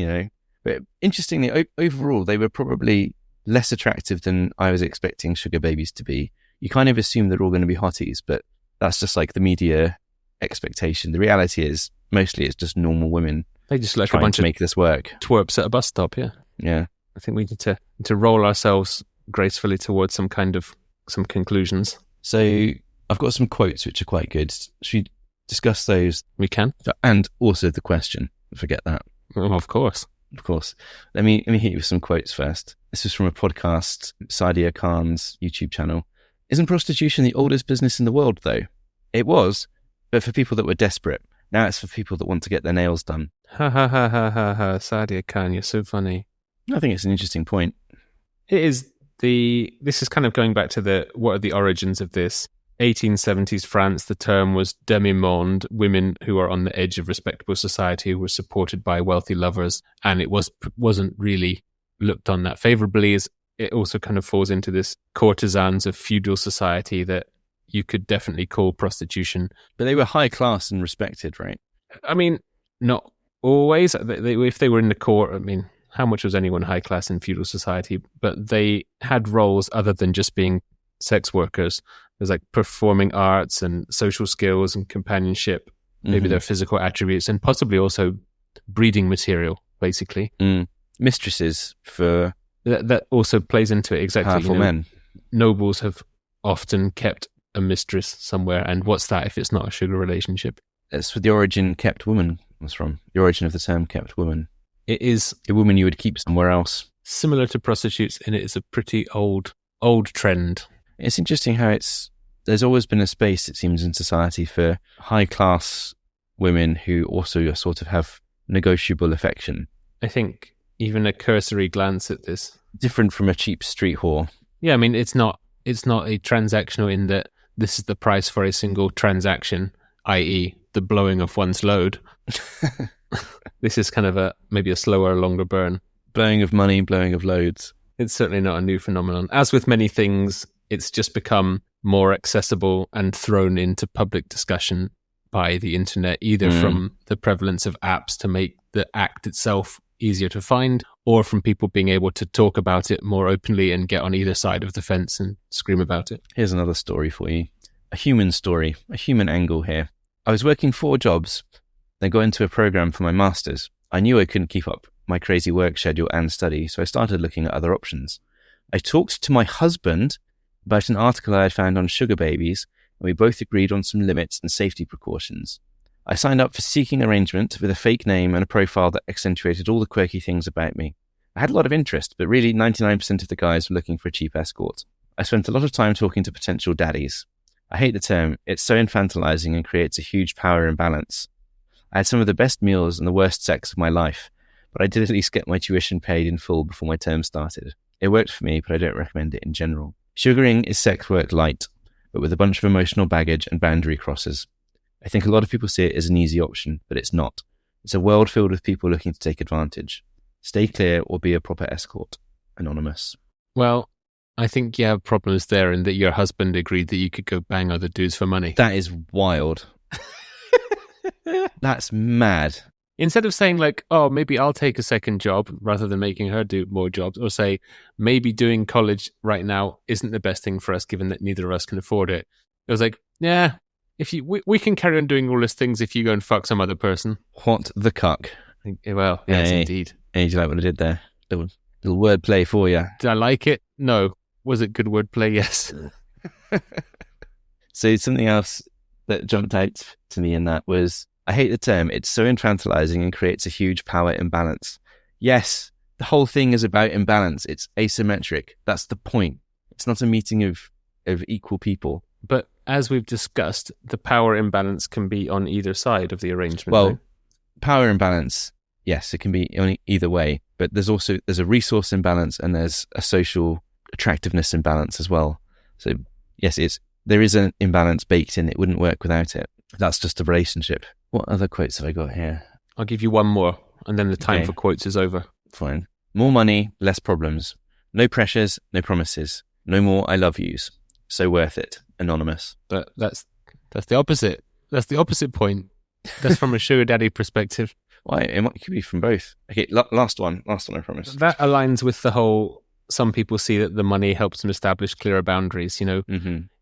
Speaker 3: but interestingly, overall, they were probably less attractive than I was expecting sugar babies to be. You kind of assume they're all going to be hotties, but that's just like the media expectation. The reality is, mostly it's just normal women.
Speaker 2: They just like a
Speaker 3: trying
Speaker 2: bunch
Speaker 3: to
Speaker 2: of
Speaker 3: make this work.
Speaker 2: twerps at a bus stop, yeah.
Speaker 3: Yeah.
Speaker 2: I think we need to roll ourselves gracefully towards some conclusions.
Speaker 3: So I've got some quotes which are quite good. Should we discuss those?
Speaker 2: We can.
Speaker 3: And also the question. Forget that.
Speaker 2: Oh, of course.
Speaker 3: Of course. Let me hit you with some quotes first. This is from a podcast, Sadia Khan's YouTube channel. Isn't prostitution the oldest business in the world, though? It was, but for people that were desperate. Now it's for people that want to get their nails done.
Speaker 2: Ha ha ha ha ha ha. Sadia Khan, you're so funny.
Speaker 3: I think it's an interesting point.
Speaker 2: It is this is kind of going back to what are the origins of this? 1870s France, the term was demi-monde, women who are on the edge of respectable society who were supported by wealthy lovers, and it wasn't really looked on that favorably. As it also kind of falls into this courtesans of feudal society that you could definitely call prostitution.
Speaker 3: But they were high class and respected, right?
Speaker 2: I mean, not always. If they were in the court, I mean, how much was anyone high class in feudal society? But they had roles other than just being sex workers. There's like performing arts and social skills and companionship, maybe their physical attributes, and possibly also breeding material, basically.
Speaker 3: Mistresses for...
Speaker 2: That also plays into it, exactly.
Speaker 3: Powerful men.
Speaker 2: Nobles have often kept a mistress somewhere, and what's that if it's not a sugar relationship?
Speaker 3: That's where the origin kept woman was from. The origin of the term kept woman.
Speaker 2: It is
Speaker 3: a woman you would keep somewhere else.
Speaker 2: Similar to prostitutes, and it is a pretty old trend.
Speaker 3: It's interesting how there's always been a space, it seems, in society for high-class women who also sort of have negotiable affection.
Speaker 2: I think even a cursory glance at this.
Speaker 3: Different from a cheap street whore.
Speaker 2: Yeah, I mean, it's not a transactional in that this is the price for a single transaction, i.e. the blowing of one's load. This is kind of maybe a slower, longer burn.
Speaker 3: Blowing of money, blowing of loads.
Speaker 2: It's certainly not a new phenomenon. As with many things, it's just become more accessible and thrown into public discussion by the internet, either from the prevalence of apps to make the act itself easier to find, or from people being able to talk about it more openly and get on either side of the fence and scream about it.
Speaker 3: Here's another story for you. A human story, a human angle here. I was working 4 jobs, then got into a program for my master's. I knew I couldn't keep up my crazy work schedule and study, so I started looking at other options. I talked to my husband about an article I had found on sugar babies, and we both agreed on some limits and safety precautions. I signed up for seeking arrangement with a fake name and a profile that accentuated all the quirky things about me. I had a lot of interest, but really 99% of the guys were looking for a cheap escort. I spent a lot of time talking to potential daddies. I hate the term. It's so infantilizing and creates a huge power imbalance. I had some of the best meals and the worst sex of my life, but I did at least get my tuition paid in full before my term started. It worked for me, but I don't recommend it in general. Sugaring is sex work light, but with a bunch of emotional baggage and boundary crosses. I think a lot of people see it as an easy option, but it's not. It's a world filled with people looking to take advantage. Stay clear or be a proper escort. Anonymous.
Speaker 2: Well, I think you have problems there in that your husband agreed that you could go bang other dudes for money.
Speaker 3: That is wild. That's mad.
Speaker 2: Instead of saying like, oh, maybe I'll take a second job rather than making her do more jobs, or say maybe doing college right now isn't the best thing for us given that neither of us can afford it. It was like, yeah, we can carry on doing all these things if you go and fuck some other person.
Speaker 3: What the cuck?
Speaker 2: Well, yes, indeed.
Speaker 3: Hey, do you like what I did there? Little wordplay for you.
Speaker 2: Did I like it? No. Was it good wordplay? Yes.
Speaker 3: So something else that jumped out to me in that was, I hate the term, it's so infantilizing and creates a huge power imbalance. Yes, the whole thing is about imbalance. It's asymmetric. That's the point. It's not a meeting of equal people.
Speaker 2: But as we've discussed, the power imbalance can be on either side of the arrangement.
Speaker 3: Well,
Speaker 2: right?
Speaker 3: Power imbalance, yes, it can be on either way. But there's a resource imbalance and there's a social attractiveness imbalance as well. So yes, there is an imbalance baked in. It wouldn't work without it. That's just a relationship. What other quotes have I got here?
Speaker 2: I'll give you one more, and then the time for quotes is over.
Speaker 3: Fine. More money, less problems. No pressures, no promises. No more I love yous. So worth it. Anonymous.
Speaker 2: But that's the opposite. That's the opposite point. That's from a sugar daddy perspective.
Speaker 3: Why? It could be from both. Okay, last one, I promise.
Speaker 2: That aligns with the whole, some people see that the money helps them establish clearer boundaries.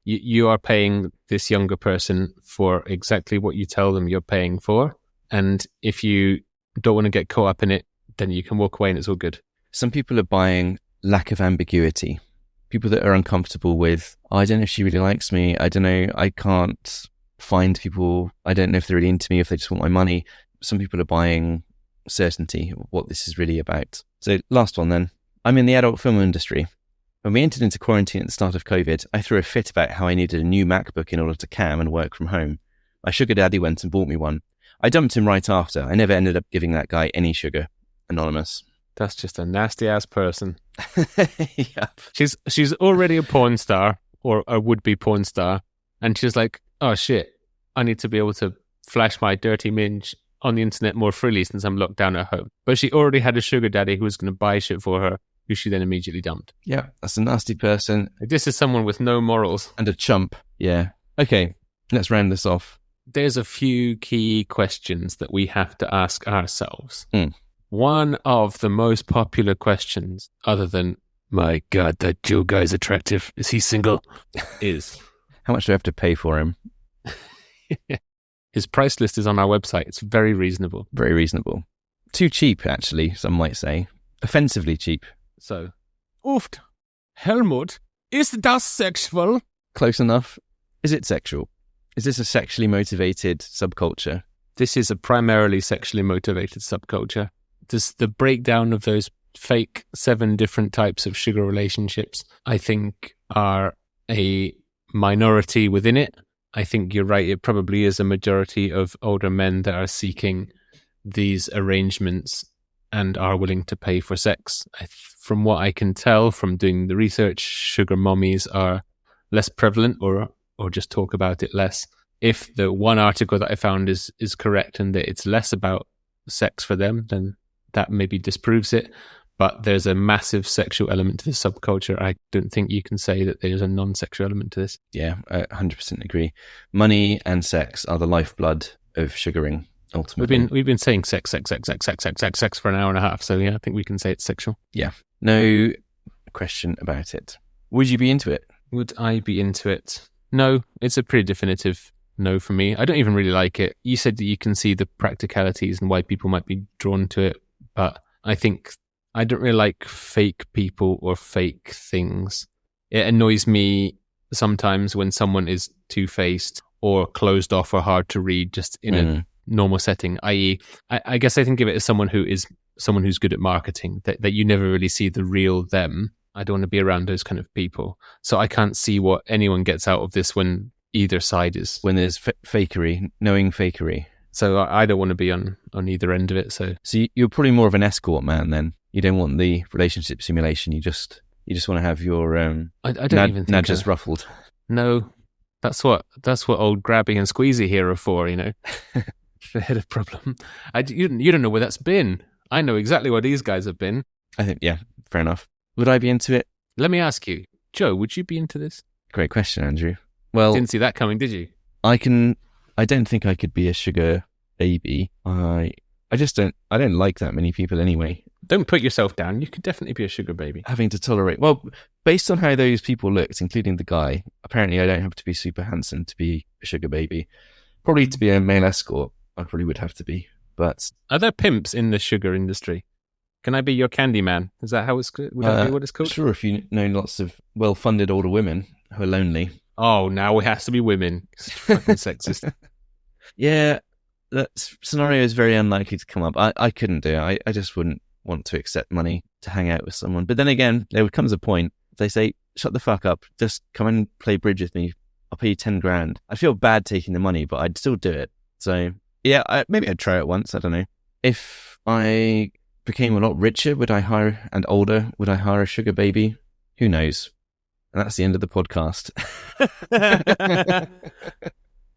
Speaker 2: You are paying this younger person for exactly what you tell them you're paying for. And if you don't want to get caught up in it, then you can walk away and it's all good.
Speaker 3: Some people are buying lack of ambiguity. People that are uncomfortable with, I don't know if she really likes me. I don't know. I can't find people. I don't know if they're really into me, if they just want my money. Some people are buying certainty of what this is really about. So last one then. I'm in the adult film industry. When we entered into quarantine at the start of COVID, I threw a fit about how I needed a new MacBook in order to cam and work from home. My sugar daddy went and bought me one. I dumped him right after. I never ended up giving that guy any sugar. Anonymous.
Speaker 2: That's just a nasty ass person.
Speaker 3: Yep.
Speaker 2: She's already a porn star or a would-be porn star. And she's like, oh shit, I need to be able to flash my dirty minge on the internet more freely since I'm locked down at home. But she already had a sugar daddy who was going to buy shit for her, who she then immediately dumped.
Speaker 3: Yeah, that's a nasty person.
Speaker 2: Like, this is someone with no morals.
Speaker 3: And a chump. Yeah. Okay, let's round this off.
Speaker 2: There's a few key questions that we have to ask ourselves.
Speaker 4: One of the most popular questions, other than, my God, that Joe guy's attractive. Is he single?
Speaker 2: Is,
Speaker 3: how much do I have to pay for him?
Speaker 2: His price list is on our website. It's very reasonable.
Speaker 3: Very reasonable. Too cheap, actually, some might say. Offensively cheap.
Speaker 2: So,
Speaker 4: Oft. Helmut, ist das sexual?
Speaker 3: Close enough. Is it sexual? Is this a sexually motivated subculture?
Speaker 2: this is a primarily sexually motivated subculture. The breakdown of those fake 7 different types of sugar relationships, I think, are a minority within it. I think you're right. It probably is a majority of older men that are seeking these arrangements and are willing to pay for sex. From what I can tell from doing the research, sugar mommies are less prevalent or just talk about it less. If the one article that I found is correct and that it's less about sex for them, then that maybe disproves it. But there's a massive sexual element to this subculture. I don't think you can say that there's a non-sexual element to this.
Speaker 3: Yeah, I 100% agree. Money and sex are the lifeblood of sugaring, ultimately.
Speaker 2: We've been saying sex for an hour and a half. So yeah, I think we can say it's sexual.
Speaker 3: Yeah, no question about it. Would you be into it?
Speaker 2: Would I be into it? No, it's a pretty definitive no for me. I don't even really like it. You said that you can see the practicalities and why people might be drawn to it, but I think I don't really like fake people or fake things. It annoys me sometimes when someone is two-faced or closed off or hard to read just in a normal setting, i.e., I guess I think of it as someone who's good at marketing, that you never really see the real them. I don't want to be around those kind of people. So I can't see what anyone gets out of this when either side is.
Speaker 3: When there's fakery, knowing fakery.
Speaker 2: So I don't want to be on either end of it. So
Speaker 3: you're probably more of an escort man then. You don't want the relationship simulation. You just want to have your
Speaker 2: I don't even think
Speaker 3: nudges ruffled.
Speaker 2: No, that's what old grabby and squeezy here are for. You know, the head of problem. You don't know where that's been. I know exactly where these guys have been.
Speaker 3: I think fair enough. Would I be into it?
Speaker 2: Let me ask you, Joe. Would you be into this?
Speaker 3: Great question, Andrew. Well,
Speaker 2: didn't see that coming, did you?
Speaker 3: I don't think I could be a sugar baby. I don't like that many people anyway.
Speaker 2: Don't put yourself down. You could definitely be a sugar baby.
Speaker 3: Having to tolerate. Well, based on how those people looked, including the guy, apparently I don't have to be super handsome to be a sugar baby. Probably to be a male escort, I probably would have to be. But
Speaker 2: are there pimps in the sugar industry? Can I be your candy man? Is that how it's would that be what it's called?
Speaker 3: Sure, if you know lots of well-funded older women who are lonely.
Speaker 2: Oh, now it has to be women. It's fucking sexist.
Speaker 3: Yeah, that scenario is very unlikely to come up. I couldn't do it. I just wouldn't want to accept money to hang out with someone. But then again, there comes a point, if they say, shut the fuck up, just come and play bridge with me, I'll pay you 10 grand. I'd feel bad taking the money, but I'd still do it. So, yeah, maybe I'd try it once, I don't know. If I became a lot richer, and older, would I hire a sugar baby? Who knows? And that's the end of the podcast.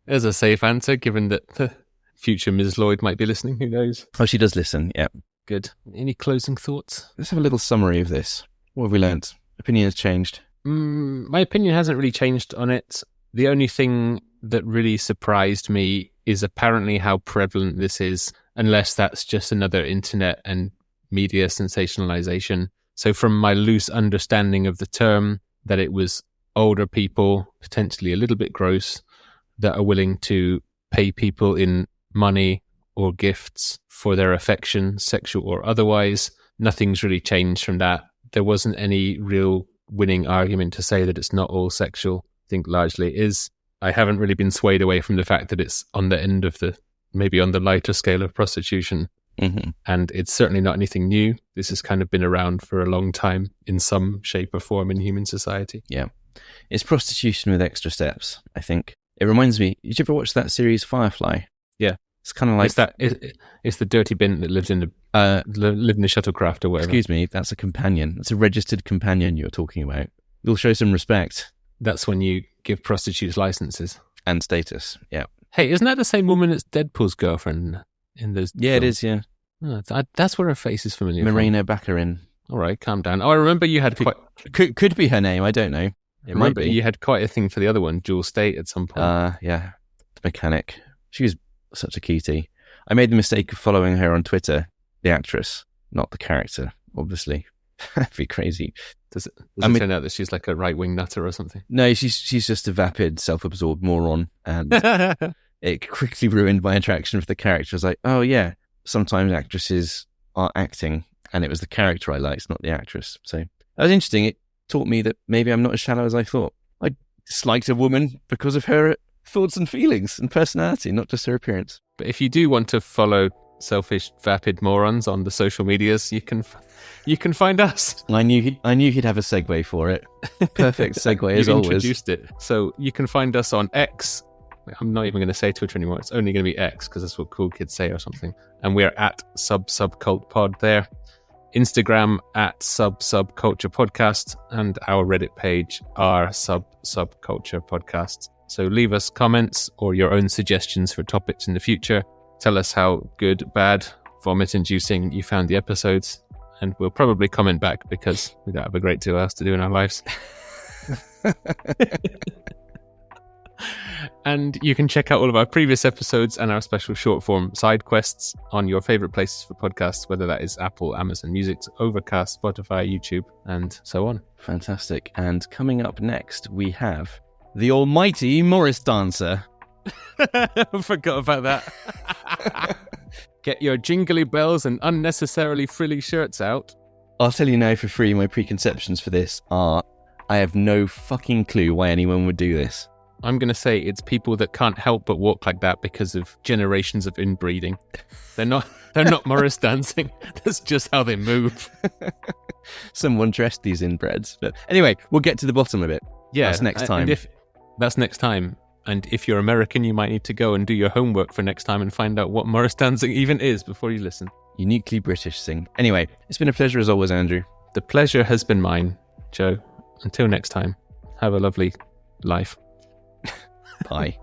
Speaker 2: There's a safe answer, given that future Ms. Lloyd might be listening. Who knows?
Speaker 3: Oh, she does listen, yeah.
Speaker 2: Good. Any closing thoughts?
Speaker 3: Let's have a little summary of this. What have we learnt? Opinion has changed?
Speaker 2: My opinion hasn't really changed on it. The only thing that really surprised me is apparently how prevalent this is, unless that's just another internet and media sensationalization. So from my loose understanding of the term, that it was older people, potentially a little bit gross, that are willing to pay people in money or gifts for their affection, sexual or otherwise. Nothing's really changed from that. There wasn't any real winning argument to say that it's not all sexual. I think largely it is. I haven't really been swayed away from the fact that it's on the end of maybe on the lighter scale of prostitution.
Speaker 3: Mm-hmm.
Speaker 2: And it's certainly not anything new. This has kind of been around for a long time in some shape or form in human society.
Speaker 3: Yeah. It's prostitution with extra steps, I think. It reminds me, did you ever watch that series Firefly?
Speaker 2: Yeah.
Speaker 3: It's kind of like...
Speaker 2: It's the dirty bin that lives in the shuttlecraft or whatever.
Speaker 3: Excuse me, that's a companion. It's a registered companion you're talking about. We'll show some respect.
Speaker 2: That's when you give prostitutes licenses.
Speaker 3: And status, yeah.
Speaker 2: Hey, isn't that the same woman as Deadpool's girlfriend in those
Speaker 3: Yeah,
Speaker 2: films?
Speaker 3: it is, yeah.
Speaker 2: Oh, that's where her face is familiar.
Speaker 3: Marina Baccarin.
Speaker 2: All right, calm down. Oh, I remember you had
Speaker 3: Could be her name, I don't know. It might be.
Speaker 2: You had quite a thing for the other one, Jewel State, at some point.
Speaker 3: Yeah, the mechanic. She was such a cutie. I made the mistake of following her on Twitter, the actress, not the character, obviously. That'd be crazy.
Speaker 2: Does it turn out that she's like a right-wing nutter or something?
Speaker 3: No, she's just a vapid, self-absorbed moron, and it quickly ruined my attraction for the character. I was like, oh yeah, sometimes actresses are acting, and it was the character I liked, not the actress. So that was interesting. It taught me that maybe I'm not as shallow as I thought. I disliked a woman because of her thoughts and feelings and personality, not just her appearance.
Speaker 2: But if you do want to follow selfish, vapid morons on the social medias, you can find us.
Speaker 3: I knew he'd have a segue for it. Perfect segue as always.
Speaker 2: You introduced it. So you can find us on X. I'm not even going to say Twitter anymore. It's only going to be X because that's what cool kids say or something. And we're at Sub-Subcult Pod there. Instagram at Sub-Subculture Podcast, and our Reddit page are Sub-Subculture Podcast. So leave us comments or your own suggestions for topics in the future. Tell us how good, bad, vomit-inducing you found the episodes, and we'll probably comment back because we don't have a great deal else to do in our lives. And you can check out all of our previous episodes and our special short-form side quests on your favorite places for podcasts, whether that is Apple, Amazon Music, Overcast, Spotify, YouTube, and so on.
Speaker 3: Fantastic. And coming up next, we have the almighty Morris Dancer.
Speaker 2: I forgot about that. Get your jingly bells and unnecessarily frilly shirts out.
Speaker 3: I'll tell you now for free, my preconceptions for this are, I have no fucking clue why anyone would do this.
Speaker 2: I'm going to say it's people that can't help but walk like that because of generations of inbreeding. They're not Morris dancing. That's just how they move.
Speaker 3: Someone dressed these inbreds. But anyway, we'll get to the bottom of it.
Speaker 2: Yeah.
Speaker 3: That's next time.
Speaker 2: That's next time. And if you're American, you might need to go and do your homework for next time and find out what Morris dancing even is before you listen.
Speaker 3: Uniquely British thing. Anyway, it's been a pleasure as always, Andrew.
Speaker 2: The pleasure has been mine, Joe. Until next time, have a lovely life.
Speaker 3: Bye.